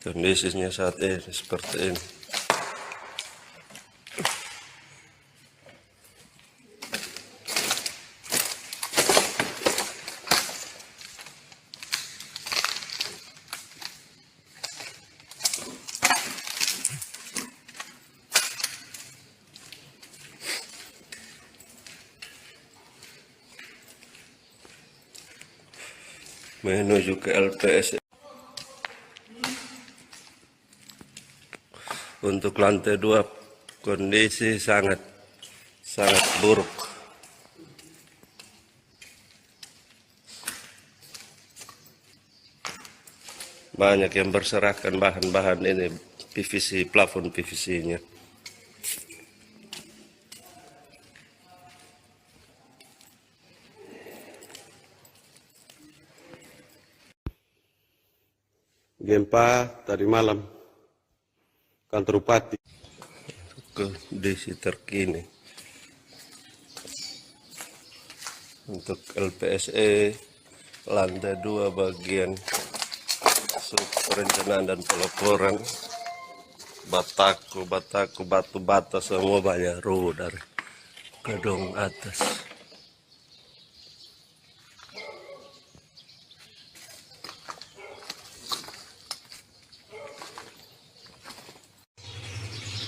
Kondisinya saat ini seperti ini. Menuju ke LPS. Untuk lantai 2 kondisi sangat buruk. Banyak yang berserakan bahan-bahan ini PVC, plafon PVC-nya. Gempa tadi malam, kantor Bupati. Kondisi terkini untuk LPSE lantai 2 bagian perencanaan dan pelaporan, batu bata semua banyak rubuh dari gedung atas.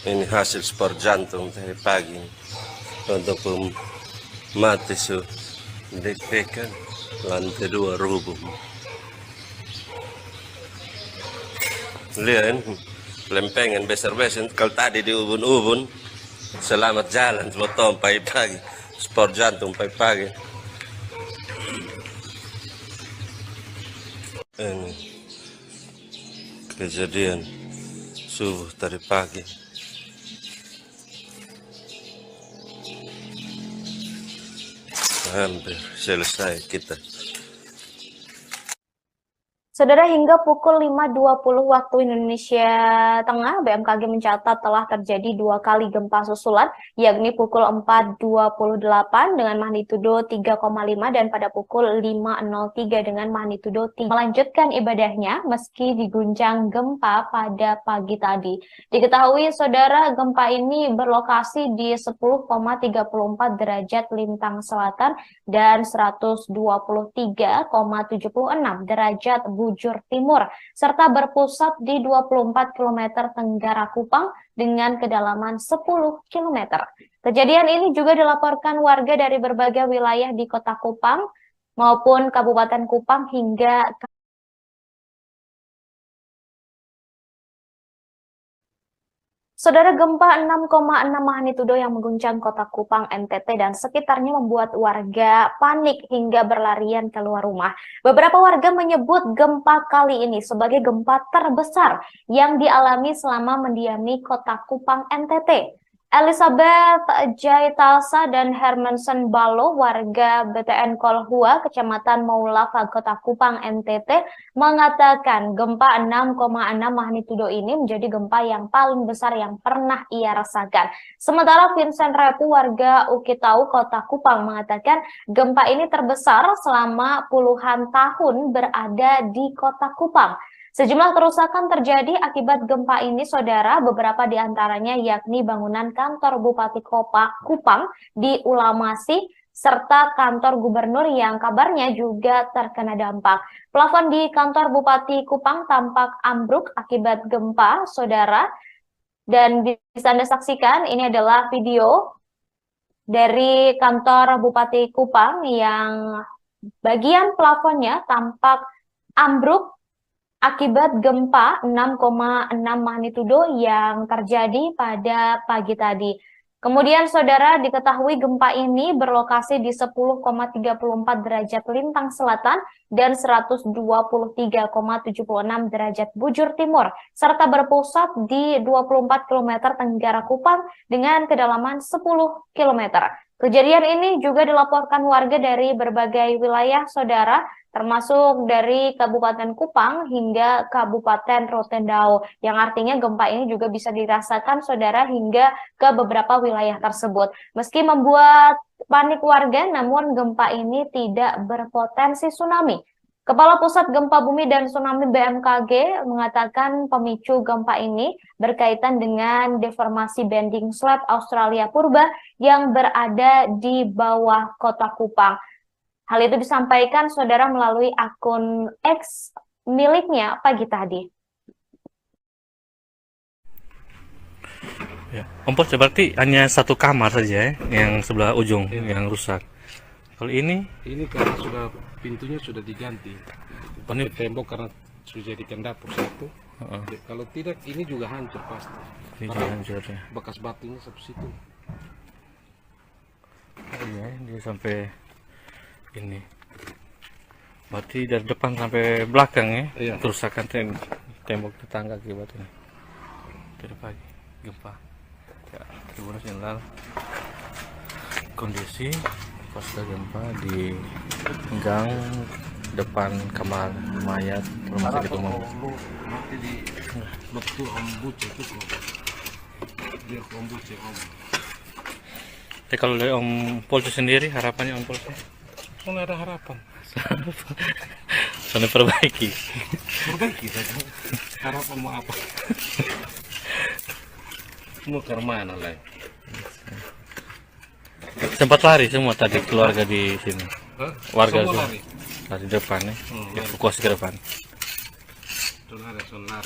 Ini hasil sport jantung dari pagi untuk mati diktekan lantai 2 rubuh. Lihat lempengan besar-besar kalau tadi di ubun-ubun. Selamat jalan sebetulnya pagi-pagi, sport jantung pagi-pagi. Ini kejadian subuh tadi pagi. Hampir selesai kita. Saudara, hingga pukul 5.20 waktu Indonesia Tengah, BMKG mencatat telah terjadi 2 kali gempa susulan, yakni pukul 4.28 dengan magnitudo 3,5 dan pada pukul 5.03 dengan magnitudo 3. Melanjutkan ibadahnya meski diguncang gempa pada pagi tadi. Diketahui, saudara, gempa ini berlokasi di 10,34 derajat lintang selatan dan 123,76 derajat bujur timur, serta berpusat di 24 km tenggara Kupang dengan kedalaman 10 km. Kejadian ini juga dilaporkan warga dari berbagai wilayah di kota Kupang maupun Kabupaten Kupang hingga Saudara, gempa 6,6 magnitudo yang mengguncang kota Kupang, NTT dan sekitarnya membuat warga panik hingga berlarian keluar rumah. Beberapa warga menyebut gempa kali ini sebagai gempa terbesar yang dialami selama mendiami kota Kupang, NTT. Elizabeth Jaitalsa dan Hermansen Balo, warga BTN Kolhua, Kecamatan Maulava, Kota Kupang, NTT, mengatakan gempa 6,6 magnitudo ini menjadi gempa yang paling besar yang pernah ia rasakan. Sementara Vincent Repu, warga Ukitau, Kota Kupang, mengatakan gempa ini terbesar selama puluhan tahun berada di Kota Kupang. Sejumlah kerusakan terjadi akibat gempa ini, saudara, beberapa di antaranya yakni bangunan kantor Bupati Kupang di Ulamasi, serta kantor gubernur yang kabarnya juga terkena dampak. Plafon di kantor Bupati Kupang tampak ambruk akibat gempa, saudara, dan bisa Anda saksikan ini adalah video dari kantor Bupati Kupang yang bagian plafonnya tampak ambruk akibat gempa 6,6 magnitudo yang terjadi pada pagi tadi. Kemudian, saudara, diketahui gempa ini berlokasi di 10,34 derajat lintang selatan dan 123,76 derajat bujur timur, serta berpusat di 24 km tenggara Kupang dengan kedalaman 10 km. Kejadian ini juga dilaporkan warga dari berbagai wilayah, saudara, termasuk dari Kabupaten Kupang hingga Kabupaten Rotendao, yang artinya gempa ini juga bisa dirasakan, saudara, hingga ke beberapa wilayah tersebut. Meski membuat panik warga, namun gempa ini tidak berpotensi tsunami. Kepala Pusat Gempa Bumi dan Tsunami BMKG mengatakan pemicu gempa ini berkaitan dengan deformasi bending slab Australia Purba yang berada di bawah kota Kupang. Hal itu disampaikan, saudara, melalui akun X miliknya pagi tadi. Ya, Om Pol, berarti hanya satu kamar saja ya, yang sebelah ujung yang rusak. Kalau ini karena pintunya sudah diganti. Ini tembok karena sudah jadikan dapur satu. Kalau tidak, ini juga hancur pasti. Ini juga hancur ya. Bekas batunya sampai situ. Iya, dia sampai ini. Berarti dari depan sampai belakang ya. Iya. Kerusakan tembok tetangga akibat ini. Dari pagi gempa. Ya, Tribunnews Channel. Kondisi pasca gempa di gang depan kamar mayat rumah sakit umum. Nanti di betul Om Buce itu dia Om Buce Om. Kalau dari Om Polisi sendiri, harapannya Om Polisi? Nggak ada harapan. Soalnya perbaiki saja. Harapan mau apa? Mau ke mana lah? Sempat lari semua tadi keluarga di sini. Warga semua lari di depan ya. Evakuasi ke depan. Sonar.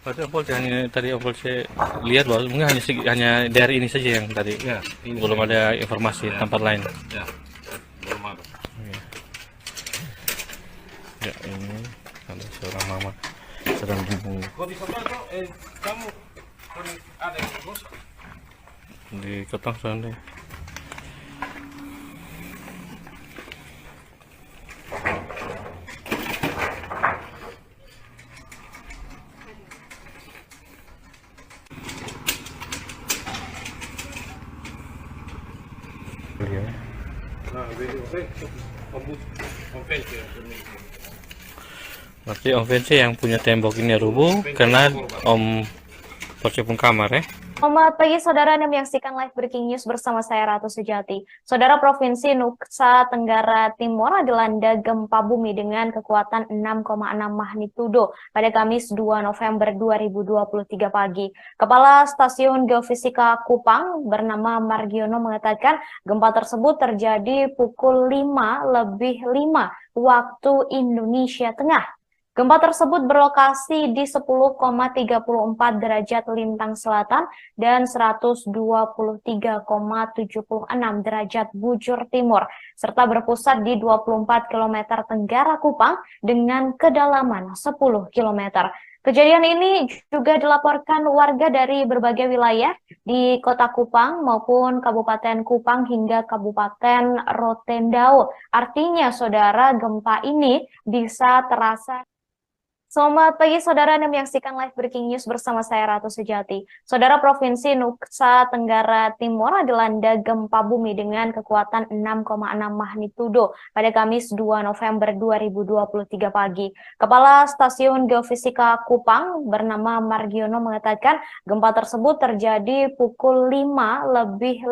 Berarti Om Polisi hanya tadi Om Polisi lihat bahwa mungkin hanya dari ini saja yang tadi. Ya, ini belum ada informasi tempat lain. Ya, belum ada. Ya, ini ada seorang mama sedang bingung Kok di sebelah tuh, kamu ada yang bos? di Ketong sana. Iya. Nah, Berarti Om Vinci yang punya tembok ini rubuh karena Om Polisi pun kamar ya. Selamat pagi, saudara, Anda menyaksikan live breaking news bersama saya Ratu Sujati. Saudara, Provinsi Nusa Tenggara Timur dilanda gempa bumi dengan kekuatan 6,6 magnitudo pada Kamis 2 November 2023 pagi. Kepala Stasiun Geofisika Kupang bernama Margiono mengatakan gempa tersebut terjadi pukul 5:05 waktu Indonesia Tengah. Gempa tersebut berlokasi di 10,34 derajat lintang selatan dan 123,76 derajat bujur timur, serta berpusat di 24 km tenggara Kupang dengan kedalaman 10 km. Kejadian ini juga dilaporkan warga dari berbagai wilayah di Kota Kupang maupun Kabupaten Kupang hingga Kabupaten Rotendao. Artinya, saudara, gempa ini bisa terasa. Selamat pagi saudara, Anda menyaksikan live breaking news bersama saya Ratu Sejati. Saudara, Provinsi Nusa Tenggara Timur dilanda gempa bumi dengan kekuatan 6,6 magnitudo pada Kamis 2 November 2023 pagi. Kepala Stasiun Geofisika Kupang bernama Margiono mengatakan gempa tersebut terjadi pukul 5:05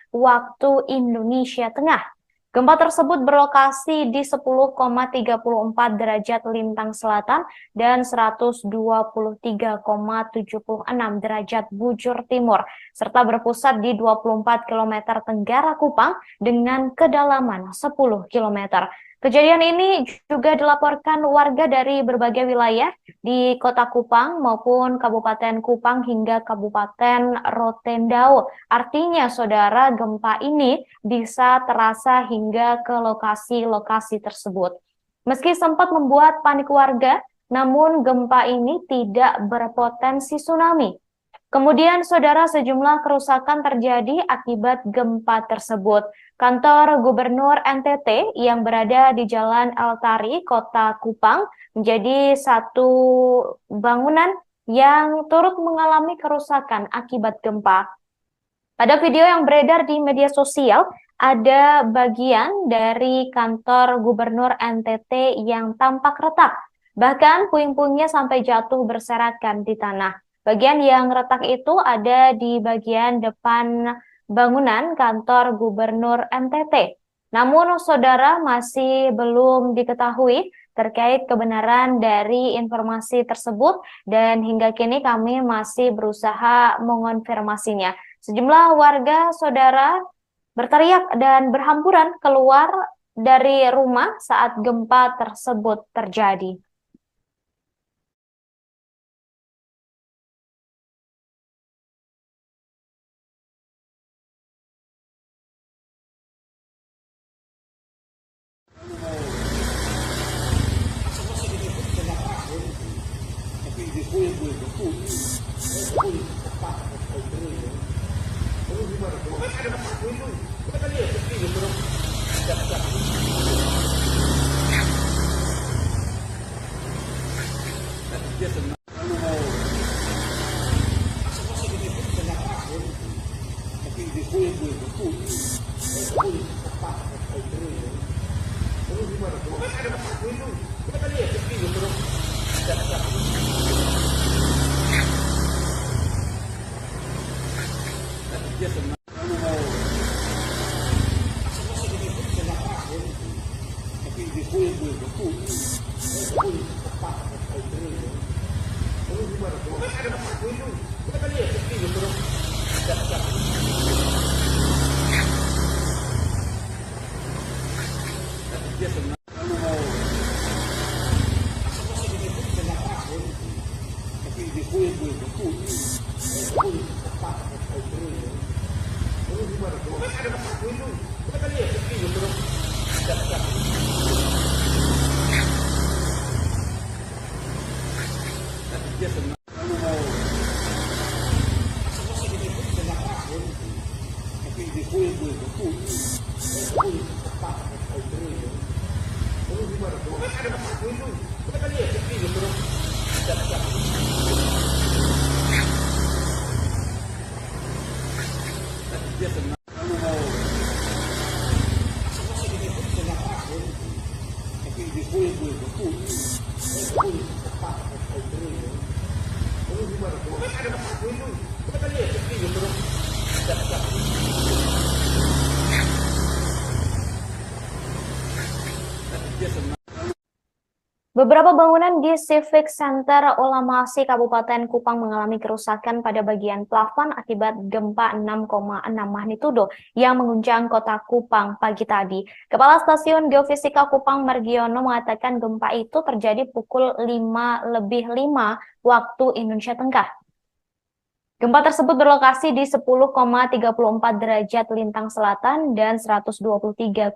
waktu Indonesia Tengah. Gempa tersebut berlokasi di 10,34 derajat lintang selatan dan 123,76 derajat bujur timur, serta berpusat di 24 km tenggara Kupang dengan kedalaman 10 km. Kejadian ini juga dilaporkan warga dari berbagai wilayah di Kota Kupang maupun Kabupaten Kupang hingga Kabupaten Rotendao. Artinya, saudara, gempa ini bisa terasa hingga ke lokasi-lokasi tersebut. Meski sempat membuat panik warga, namun gempa ini tidak berpotensi tsunami. Kemudian, saudara, sejumlah kerusakan terjadi akibat gempa tersebut. Kantor Gubernur NTT yang berada di Jalan Altari, Kota Kupang, menjadi satu bangunan yang turut mengalami kerusakan akibat gempa. Pada video yang beredar di media sosial, ada bagian dari kantor Gubernur NTT yang tampak retak. Bahkan puing-puingnya sampai jatuh berserakan di tanah. Bagian yang retak itu ada di bagian depan bangunan kantor Gubernur NTT. Namun, saudara, masih belum diketahui terkait kebenaran dari informasi tersebut dan hingga kini kami masih berusaha mengonfirmasinya. Sejumlah warga, saudara, berteriak dan berhamburan keluar dari rumah saat gempa tersebut terjadi. Beberapa bangunan di Civic Center Olamasi Kabupaten Kupang mengalami kerusakan pada bagian plafon akibat gempa 6,6 magnitudo yang mengguncang kota Kupang pagi tadi. Kepala Stasiun Geofisika Kupang Margiono mengatakan gempa itu terjadi pukul 5:05 waktu Indonesia Tengah. Gempa tersebut berlokasi di 10,34 derajat lintang selatan dan 123,76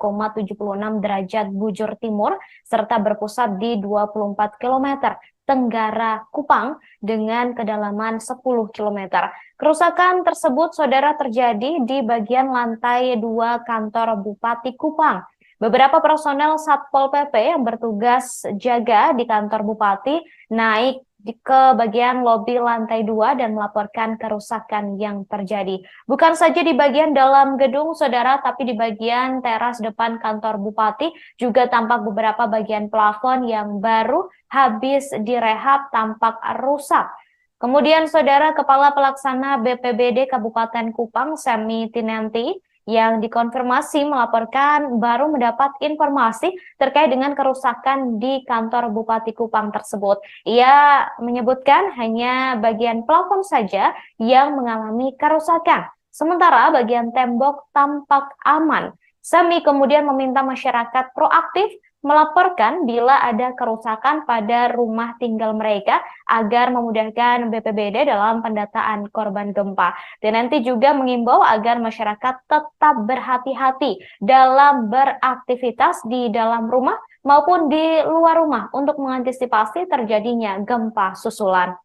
derajat bujur timur, serta berpusat di 24 km Tenggara Kupang dengan kedalaman 10 km. Kerusakan tersebut, saudara, terjadi di bagian lantai 2 kantor Bupati Kupang. Beberapa personel Satpol PP yang bertugas jaga di kantor Bupati naik ke bagian lobi lantai 2 dan melaporkan kerusakan yang terjadi. Bukan saja di bagian dalam gedung, saudara, tapi di bagian teras depan kantor Bupati juga tampak beberapa bagian plafon yang baru habis direhab tampak rusak. Kemudian, saudara, Kepala Pelaksana BPBD Kabupaten Kupang, Semi Tinenti, yang dikonfirmasi melaporkan baru mendapat informasi terkait dengan kerusakan di kantor Bupati Kupang tersebut. Ia menyebutkan hanya bagian plafon saja yang mengalami kerusakan, sementara bagian tembok tampak aman. Semi kemudian meminta masyarakat proaktif melaporkan bila ada kerusakan pada rumah tinggal mereka agar memudahkan BPBD dalam pendataan korban gempa. Dan nanti juga mengimbau agar masyarakat tetap berhati-hati dalam beraktivitas di dalam rumah maupun di luar rumah untuk mengantisipasi terjadinya gempa susulan.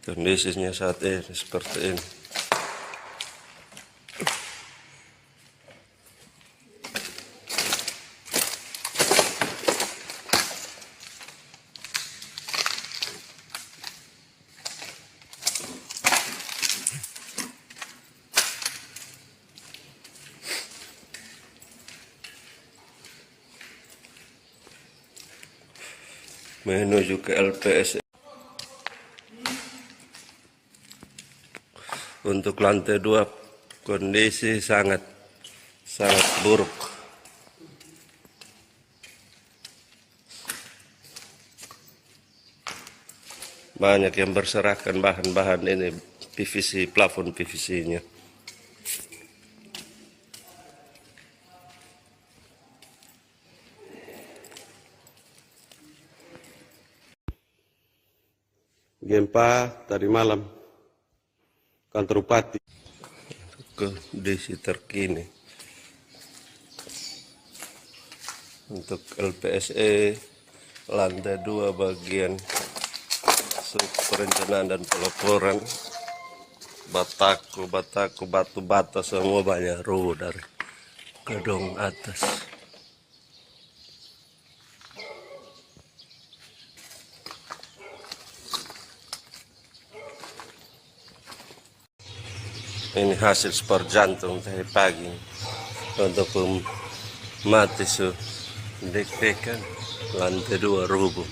Kondisinya saat ini seperti ini. Menuju ke LPS. Untuk lantai 2 kondisi sangat buruk. Banyak yang berserakan bahan-bahan ini PVC, plafon PVC-nya. Gempa tadi malam kantor Bupati. Kondisi terkini untuk LPSE lantai 2 bagian perencanaan dan pelaporan, batu bata semua banyak rubuh dari gedung atas. Ini hasil sport jantung tadi pagi untuk mati deg-degan lantai 2 rubuh.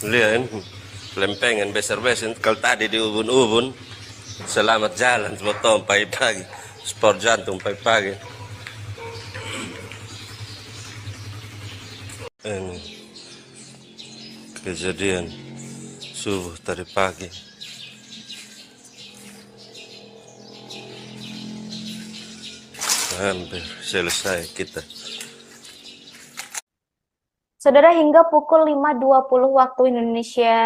Lihat lempengan besar-besar kalau tadi di ubun-ubun. Selamat jalan semua pagi-pagi, sport jantung pagi-pagi. Ini kejadian subuh tadi pagi. Hampir selesai kita. Saudara, hingga pukul 5.20 waktu Indonesia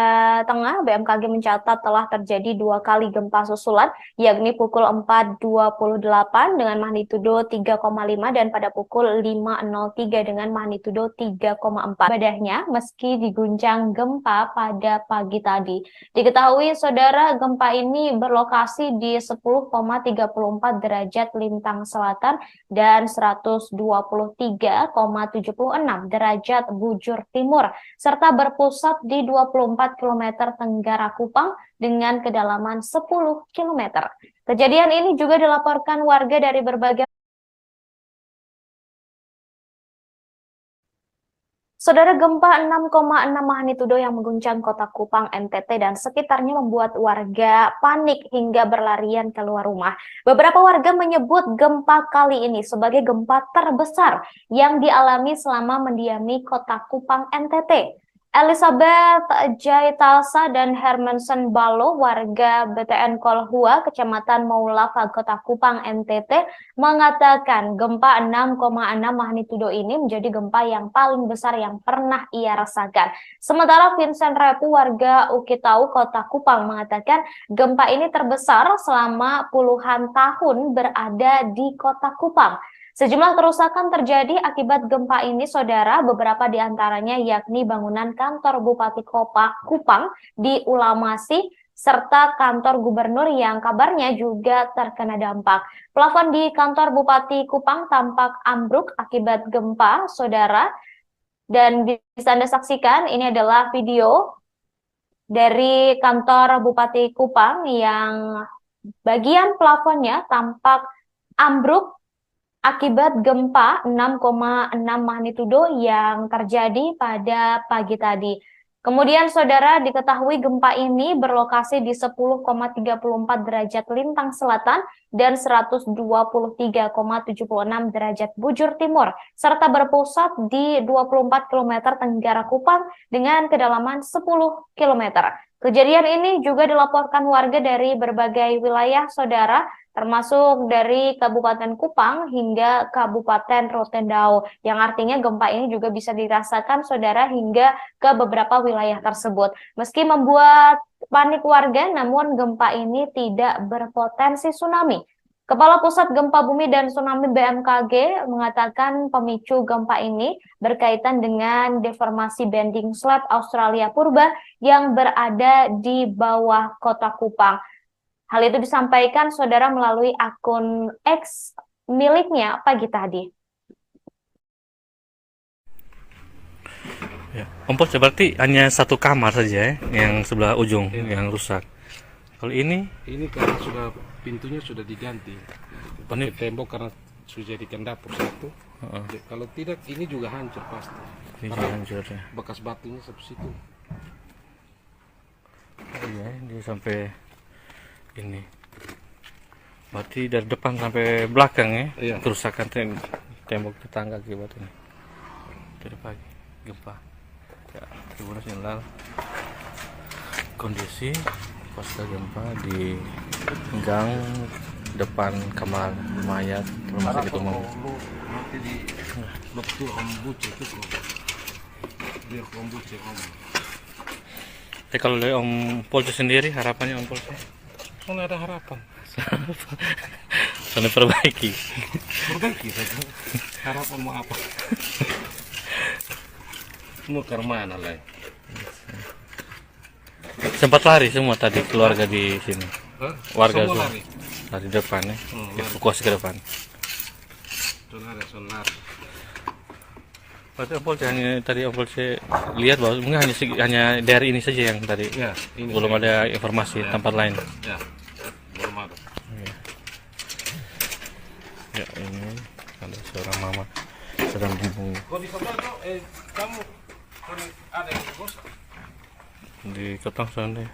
Tengah, BMKG mencatat telah terjadi 2 kali gempa susulan, yakni pukul 4.28 dengan magnitudo 3,5 dan pada pukul 5.03 dengan magnitudo 3,4. Badahnya meski diguncang gempa pada pagi tadi. Diketahui, saudara, gempa ini berlokasi di 10,34 derajat lintang selatan dan 123,76 derajat bujur timur, serta berpusat di 24 km tenggara Kupang dengan kedalaman 10 km. Kejadian ini juga dilaporkan warga dari berbagai. Saudara, gempa 6,6 magnitudo yang mengguncang kota Kupang, NTT, dan sekitarnya membuat warga panik hingga berlarian keluar rumah. Beberapa warga menyebut gempa kali ini sebagai gempa terbesar yang dialami selama mendiami kota Kupang, NTT. Elizabeth Jaitalsa dan Hermansen Balo, warga BTN Kolhua, Kecamatan Maulafa, Kota Kupang, NTT, mengatakan gempa 6,6 magnitudo ini menjadi gempa yang paling besar yang pernah ia rasakan. Sementara Vincent Repu, warga Ukitau, Kota Kupang, mengatakan gempa ini terbesar selama puluhan tahun berada di Kota Kupang. Sejumlah kerusakan terjadi akibat gempa ini, saudara, beberapa di antaranya yakni bangunan kantor Bupati Kupang di Ulamasi, serta kantor gubernur yang kabarnya juga terkena dampak. Plafon di kantor Bupati Kupang tampak ambruk akibat gempa, saudara, dan bisa Anda saksikan, ini adalah video dari kantor Bupati Kupang yang bagian plafonnya tampak ambruk akibat gempa 6,6 magnitudo yang terjadi pada pagi tadi. Kemudian, saudara, diketahui gempa ini berlokasi di 10,34 derajat lintang selatan dan 123,76 derajat bujur timur, serta berpusat di 24 km tenggara Kupang dengan kedalaman 10 km. Kejadian ini juga dilaporkan warga dari berbagai wilayah, saudara, termasuk dari Kabupaten Kupang hingga Kabupaten Rotendao, yang artinya gempa ini juga bisa dirasakan, saudara, hingga ke beberapa wilayah tersebut. Meski membuat panik warga, namun gempa ini tidak berpotensi tsunami. Kepala Pusat Gempa Bumi dan Tsunami BMKG mengatakan pemicu gempa ini berkaitan dengan deformasi bending slab Australia Purba yang berada di bawah Kota Kupang. Hal itu disampaikan, saudara, melalui akun X miliknya pagi tadi. Ya, Om Pol, berarti hanya satu kamar saja ya, yang sebelah ujung yang rusak. Kalau ini karena pintunya sudah diganti. Pakai tembok karena sudah jadikan dapur satu. Kalau tidak, ini juga hancur pasti. Ini hancur ya. Bekas batunya sampai situ. Iya, dia sampai ini. Berarti dari depan sampai belakang ya, Iya. kerusakan tembok tetangga akibat ini. Dari pagi gempa. Ya, Tribuners inilah kondisi pasca gempa di gang depan kamar mayat rumah sakit umum. Nanti di betul Om Buce itu kok. Biar Om Buce ngomong. Kalau dari Om Polce sendiri, harapannya Om Polce? Soalnya ada harapan. Soalnya perbaiki saja. Harapan mau apa? Mau ke mana lah? Sempat lari semua tadi keluarga di sini. Warga semua lari depan ya, evakuasi ke depan. Sonar. Berarti Om Polce hanya tadi Om Polce lihat bahwa mungkin hanya dari ini saja yang tadi. Ya, ini belum ada informasi tempat lain. Ya, belum ada. Ya, ini ada seorang mama sedang bingung Kok di sebelah tuh, kamu ada yang rusak? di Ketong sana. Ya.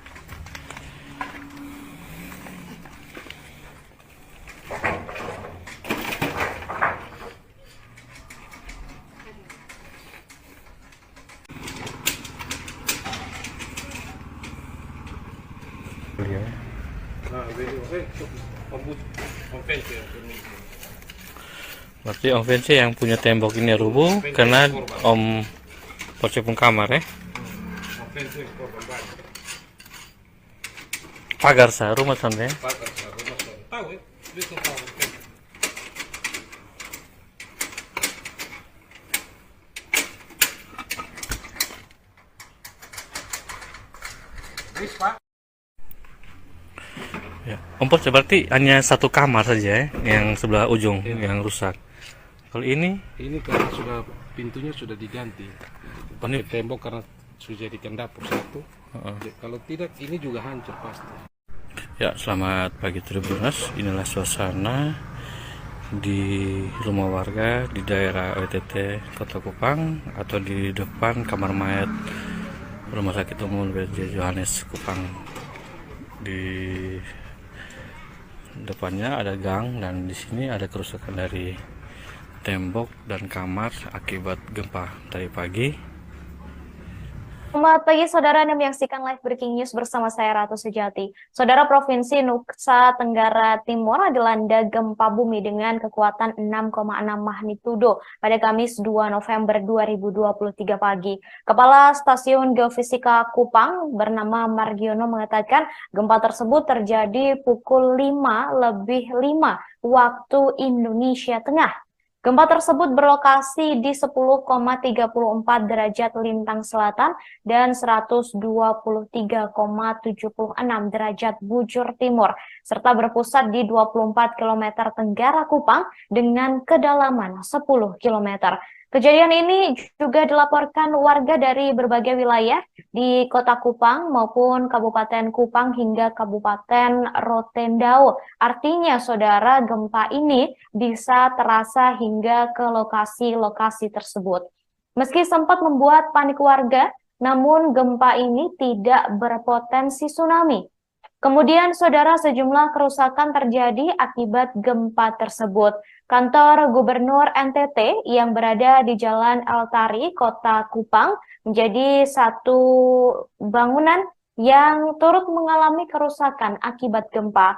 Berarti Om Vinci yang punya tembok ini rubuh karena Om Polce pun kamar ya. Pagar sah rumah sana ya. Tahu ya? Itu tahu. Pak. Ya. Om Polce berarti hanya satu kamar saja ya, yang sebelah ujung yang rusak. Kalau ini karena pintunya sudah diganti. Pakai tembok karena sudah jadikan dapur satu. Kalau tidak, ini juga hancur pasti. Ya, selamat pagi Tribuners. Inilah suasana di rumah warga di daerah OTT Kota Kupang atau di depan kamar mayat Rumah Sakit Umum BJ Johannes Kupang. Di depannya ada gang dan di sini ada kerusakan dari tembok dan kamar akibat gempa tadi pagi. Selamat pagi saudara, Anda menyaksikan live breaking news bersama saya Ratu Sejati. Saudara, Provinsi Nusa Tenggara Timur dilanda gempa bumi dengan kekuatan 6,6 magnitudo pada Kamis 2 November 2023 pagi. Kepala Stasiun Geofisika Kupang bernama Margiono mengatakan gempa tersebut terjadi pukul 5:05 waktu Indonesia Tengah. Gempa tersebut berlokasi di 10,34 derajat lintang selatan dan 123,76 derajat bujur timur, serta berpusat di 24 km tenggara Kupang dengan kedalaman 10 km. Kejadian ini juga dilaporkan warga dari berbagai wilayah di Kota Kupang maupun Kabupaten Kupang hingga Kabupaten Rotendao. Artinya, saudara, gempa ini bisa terasa hingga ke lokasi-lokasi tersebut. Meski sempat membuat panik warga, namun gempa ini tidak berpotensi tsunami. Kemudian, saudara, sejumlah kerusakan terjadi akibat gempa tersebut. Kantor Gubernur NTT yang berada di Jalan Altari, Kota Kupang, menjadi satu bangunan yang turut mengalami kerusakan akibat gempa.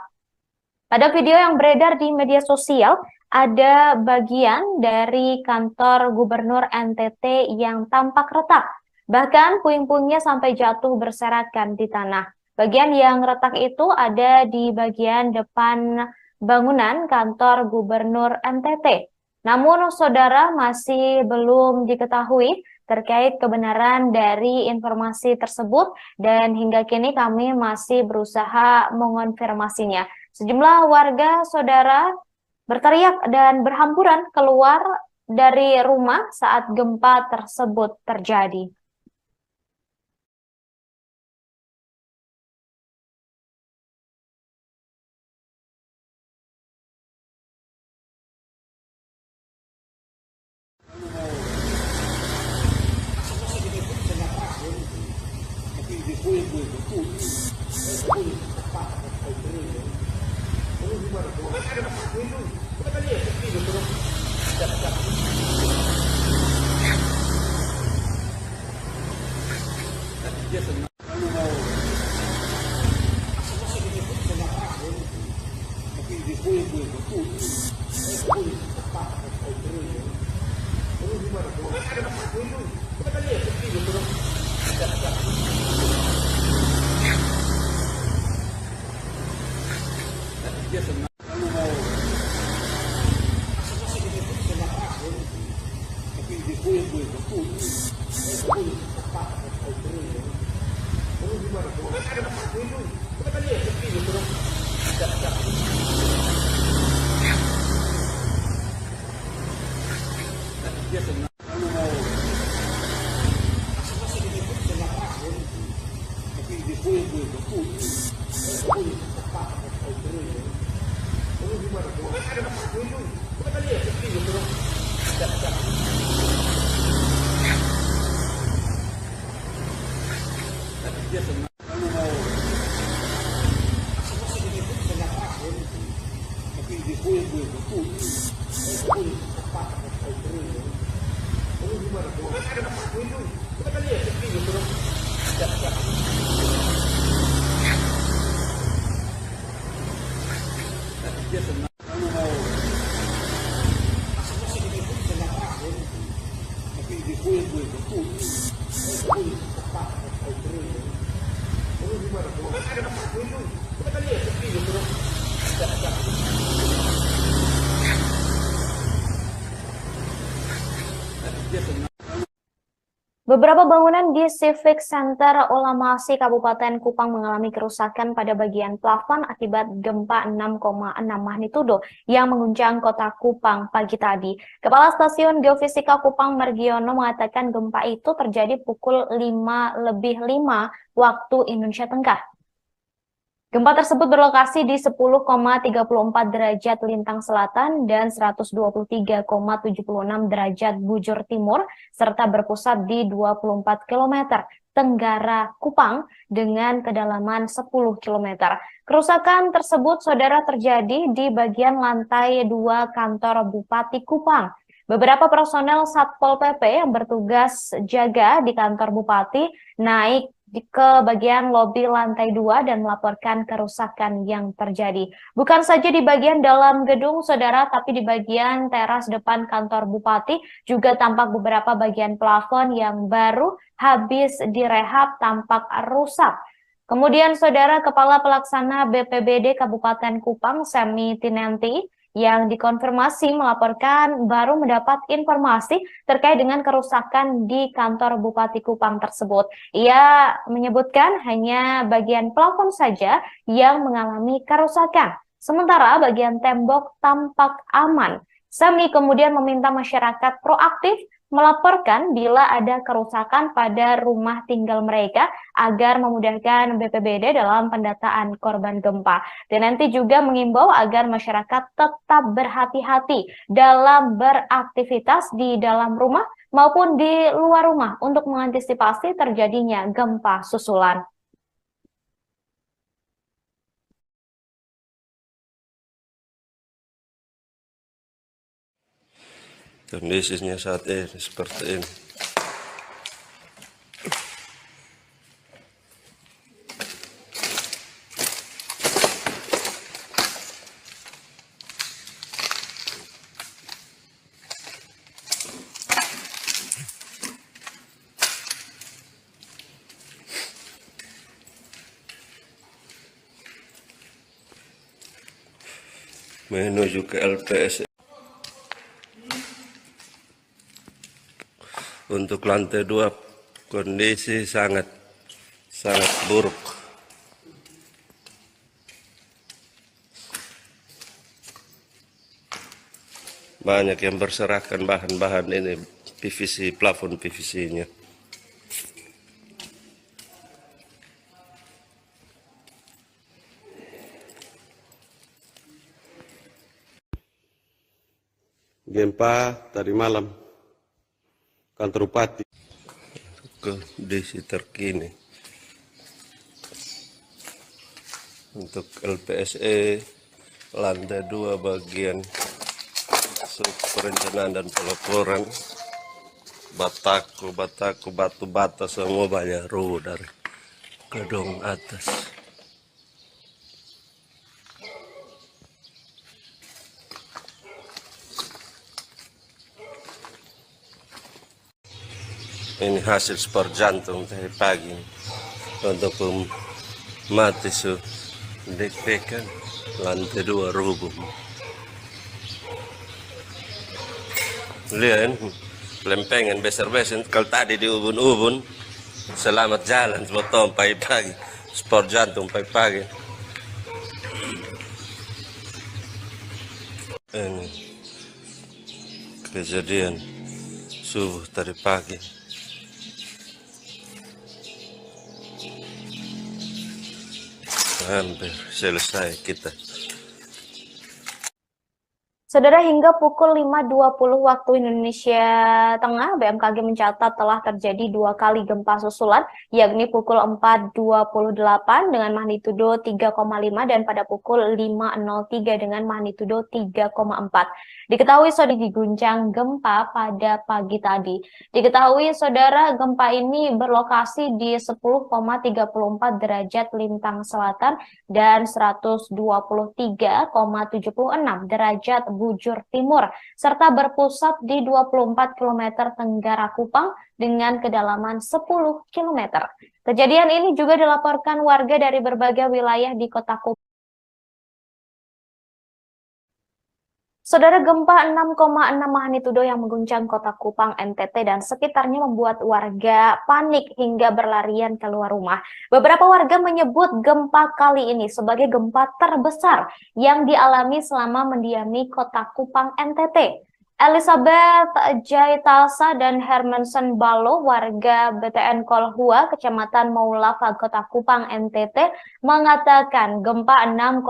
Pada video yang beredar di media sosial, ada bagian dari kantor Gubernur NTT yang tampak retak. Bahkan puing-puingnya sampai jatuh berserakan di tanah. Bagian yang retak itu ada di bagian depan bangunan kantor Gubernur NTT. Namun, saudara, masih belum diketahui terkait kebenaran dari informasi tersebut dan hingga kini kami masih berusaha mengonfirmasinya. Sejumlah warga, saudara, berteriak dan berhamburan keluar dari rumah saat gempa tersebut terjadi. Beberapa bangunan di Civic Center Olamasi Kabupaten Kupang mengalami kerusakan pada bagian plafon akibat gempa 6,6 magnitudo yang mengguncang kota Kupang pagi tadi. Kepala Stasiun Geofisika Kupang Margiono mengatakan gempa itu terjadi pukul 5:05 waktu Indonesia Tengah. Gempa tersebut berlokasi di 10,34 derajat lintang selatan dan 123,76 derajat bujur timur, serta berpusat di 24 km tenggara Kupang dengan kedalaman 10 km. Kerusakan tersebut, saudara, terjadi di bagian lantai 2 kantor Bupati Kupang. Beberapa personel Satpol PP yang bertugas jaga di kantor Bupati naik ke bagian lobi lantai 2 dan melaporkan kerusakan yang terjadi. Bukan saja di bagian dalam gedung, saudara, tapi di bagian teras depan kantor Bupati juga tampak beberapa bagian plafon yang baru habis direhab tampak rusak. Kemudian, saudara, Kepala Pelaksana BPBD Kabupaten Kupang, Semi Tinenti, yang dikonfirmasi melaporkan baru mendapat informasi terkait dengan kerusakan di kantor Bupati Kupang tersebut. Ia menyebutkan hanya bagian plafon saja yang mengalami kerusakan, sementara bagian tembok tampak aman. Sami kemudian meminta masyarakat proaktif melaporkan bila ada kerusakan pada rumah tinggal mereka agar memudahkan BPBD dalam pendataan korban gempa. Dan nanti juga mengimbau agar masyarakat tetap berhati-hati dalam beraktivitas di dalam rumah maupun di luar rumah untuk mengantisipasi terjadinya gempa susulan. Kondisinya saat ini seperti ini. Menuju ke LPS. Untuk lantai 2 kondisi sangat buruk. Banyak yang berserakan bahan-bahan ini PVC, plafon PVC-nya. Gempa tadi malam, kantor Bupati. Kondisi terkini untuk LPSE lantai 2 bagian perencanaan dan pelaporan, batu bata semua banyak rubuh dari gedung atas. Ini hasil sport jantung dari pagi untuk mati deg-degan lantai 2 rubuh. Lihat lempengan besar-besar kalau tadi di ubun-ubun. Selamat jalan sebetulnya pagi-pagi sport jantung pagi-pagi. Ini kejadian subuh tadi pagi. Hampir selesai kita. Saudara, hingga pukul 5.20 waktu Indonesia Tengah, BMKG mencatat telah terjadi 2 kali gempa susulan, yakni pukul 4.28 dengan magnitudo 3,5 dan pada pukul 5.03 dengan magnitudo 3,4. Diketahui saudara diguncang gempa pada pagi tadi. Diketahui saudara gempa ini berlokasi di 10,34 derajat lintang selatan dan 123,76 derajat bujur timur, serta berpusat di 24 km tenggara Kupang dengan kedalaman 10 km. Kejadian ini juga dilaporkan warga dari berbagai wilayah di kota Kupang. Saudara, gempa 6,6 magnitudo yang mengguncang kota Kupang, NTT, dan sekitarnya membuat warga panik hingga berlarian keluar rumah. Beberapa warga menyebut gempa kali ini sebagai gempa terbesar yang dialami selama mendiami kota Kupang, NTT. Elizabeth Jaitalsa dan Hermansen Balo, warga BTN Kolhua, Kecamatan Maulafa, Kota Kupang, NTT, mengatakan gempa 6,6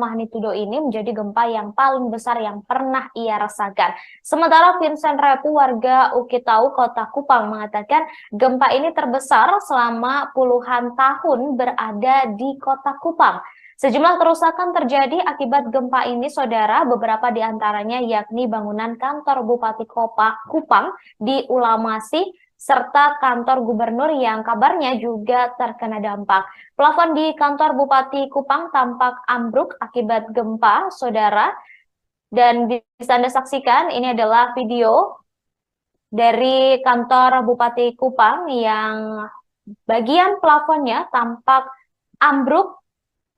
magnitudo ini menjadi gempa yang paling besar yang pernah ia rasakan. Sementara Vincent Repu, warga Ukitau, Kota Kupang, mengatakan gempa ini terbesar selama puluhan tahun berada di Kota Kupang. Sejumlah kerusakan terjadi akibat gempa ini, saudara. Beberapa di antaranya yakni bangunan kantor Bupati Kupang di Ulamasi, serta kantor gubernur yang kabarnya juga terkena dampak. Plafon di kantor Bupati Kupang tampak ambruk akibat gempa, saudara. Dan bisa Anda saksikan, ini adalah video dari kantor Bupati Kupang yang bagian plafonnya tampak ambruk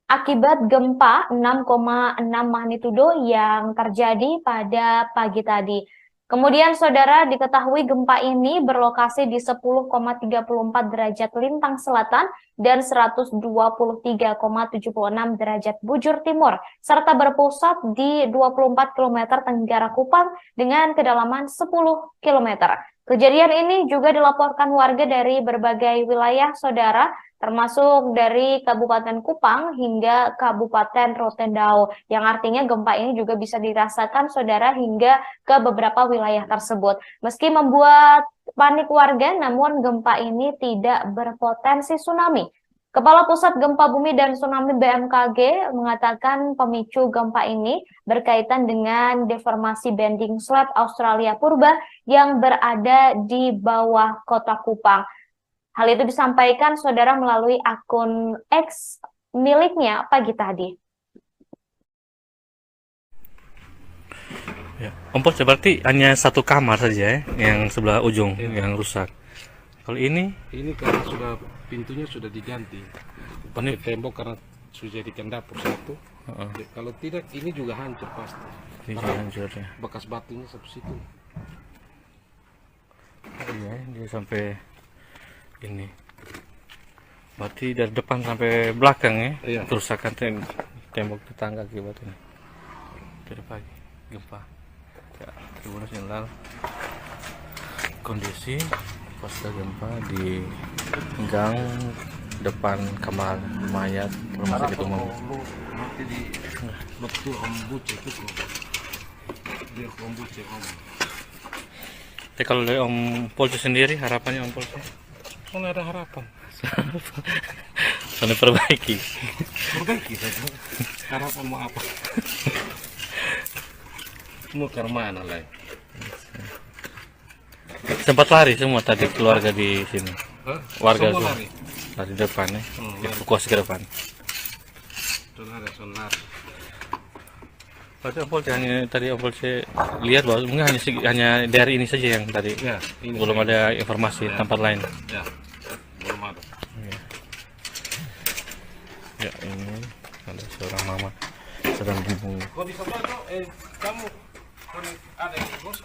akibat gempa 6,6 magnitudo yang terjadi pada pagi tadi. Kemudian, saudara, diketahui gempa ini berlokasi di 10,34 derajat lintang selatan dan 123,76 derajat bujur timur, serta berpusat di 24 km tenggara Kupang dengan kedalaman 10 km. Kejadian ini juga dilaporkan warga dari berbagai wilayah, saudara, termasuk dari Kabupaten Kupang hingga Kabupaten Rotendao, yang artinya gempa ini juga bisa dirasakan, saudara, hingga ke beberapa wilayah tersebut. Meski membuat panik warga, namun gempa ini tidak berpotensi tsunami. Kepala Pusat Gempa Bumi dan Tsunami BMKG mengatakan pemicu gempa ini berkaitan dengan deformasi bending slab Australia Purba yang berada di bawah kota Kupang. Hal itu disampaikan, saudara, melalui akun X miliknya pagi tadi. Ya. Om Pol, berarti hanya satu kamar saja ya, yang sebelah ujung yang rusak. Kalau ini karena pintunya sudah diganti. Pakai tembok karena sudah jadikan dapur satu. Kalau tidak, ini juga hancur pasti. Ini juga hancur ya. Bekas batunya satu situ. Iya, dia sampai ini. Berarti dari depan sampai belakang ya, Iya. kerusakan tembok tetangga akibat ini. Dari pagi gempa. Ya, Tribunnews Channel kondisi pasca gempa di gang depan kamar mayat rumah sakit umum. Nanti di betul Om Buce itu kok. Dia Om Buce Om. Tapi kalau dari Om Polsi sendiri, harapannya Om Polsi? Kan ada harapan. Soalnya perbaiki. Perbaiki saja. Harapan mau apa? Mau ke mana lagi? Sempat lari semua tadi keluarga di sini. Hah? Warga Semua semua lari. lari depan ya, lari. evakuasi ke depan. Sonar. Berarti Om Polsi hanya tadi Om Polsi lihat bahwa mungkin hanya dari ini saja yang tadi, Ya, ini belum ada informasi tempat lain. Ya, belum ada. Ya, ini ada seorang mama sedang bingung Kok bisa bantu? Kamu ada yang bos?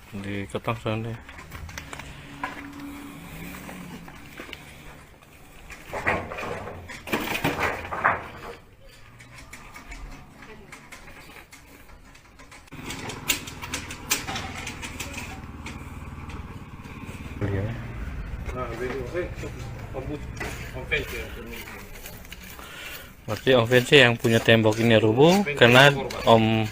di Ketong sana. Iya. Berarti Om Vinci yang punya tembok ini rubuh karena Om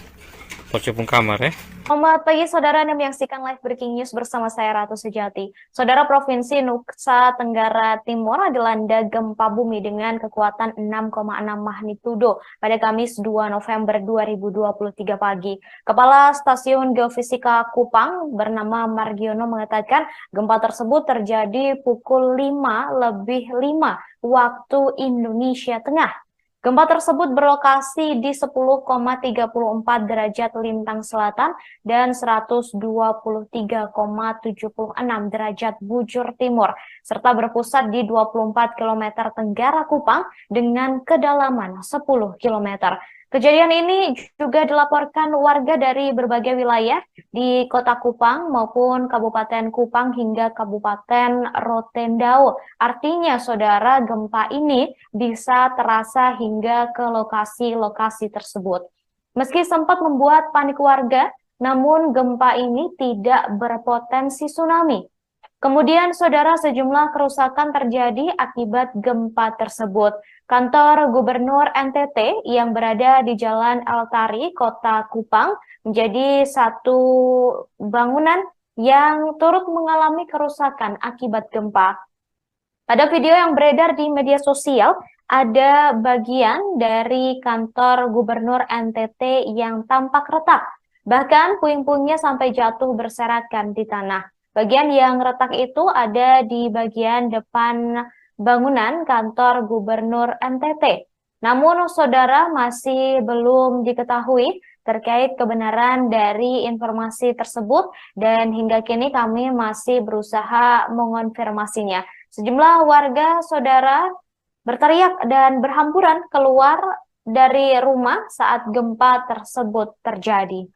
Polsi pun kamar ya. Selamat pagi, saudara. Anda menyaksikan live breaking news bersama saya, Ratu Sejati. Saudara, Provinsi Nusa Tenggara Timur dilanda gempa bumi dengan kekuatan 6,6 magnitudo pada Kamis 2 November 2023 pagi. Kepala Stasiun Geofisika Kupang bernama Margiono mengatakan gempa tersebut terjadi pukul 5:05 waktu Indonesia Tengah. Gempa tersebut berlokasi di 10,34 derajat lintang selatan dan 123,76 derajat bujur timur, serta berpusat di 24 km tenggara Kupang dengan kedalaman 10 km. Kejadian ini juga dilaporkan warga dari berbagai wilayah di Kota Kupang maupun Kabupaten Kupang hingga Kabupaten Rotendao. Artinya, saudara, gempa ini bisa terasa hingga ke lokasi-lokasi tersebut. Meski sempat membuat panik warga, namun gempa ini tidak berpotensi tsunami. Kemudian, saudara, sejumlah kerusakan terjadi akibat gempa tersebut. Kantor Gubernur NTT yang berada di Jalan Altari, Kota Kupang, menjadi satu bangunan yang turut mengalami kerusakan akibat gempa. Pada video yang beredar di media sosial, ada bagian dari kantor Gubernur NTT yang tampak retak. Bahkan puing-puingnya sampai jatuh berserakan di tanah. Bagian yang retak itu ada di bagian depan bangunan kantor Gubernur NTT. Namun, saudara, masih belum diketahui terkait kebenaran dari informasi tersebut dan hingga kini kami masih berusaha mengonfirmasinya. Sejumlah warga, saudara, berteriak dan berhamburan keluar dari rumah saat gempa tersebut terjadi.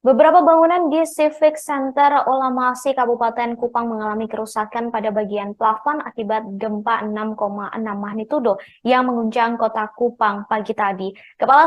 Beberapa bangunan di Civic Center Olamasi Kabupaten Kupang mengalami kerusakan pada bagian plafon akibat gempa 6,6 magnitudo yang mengguncang kota Kupang pagi tadi. Kepala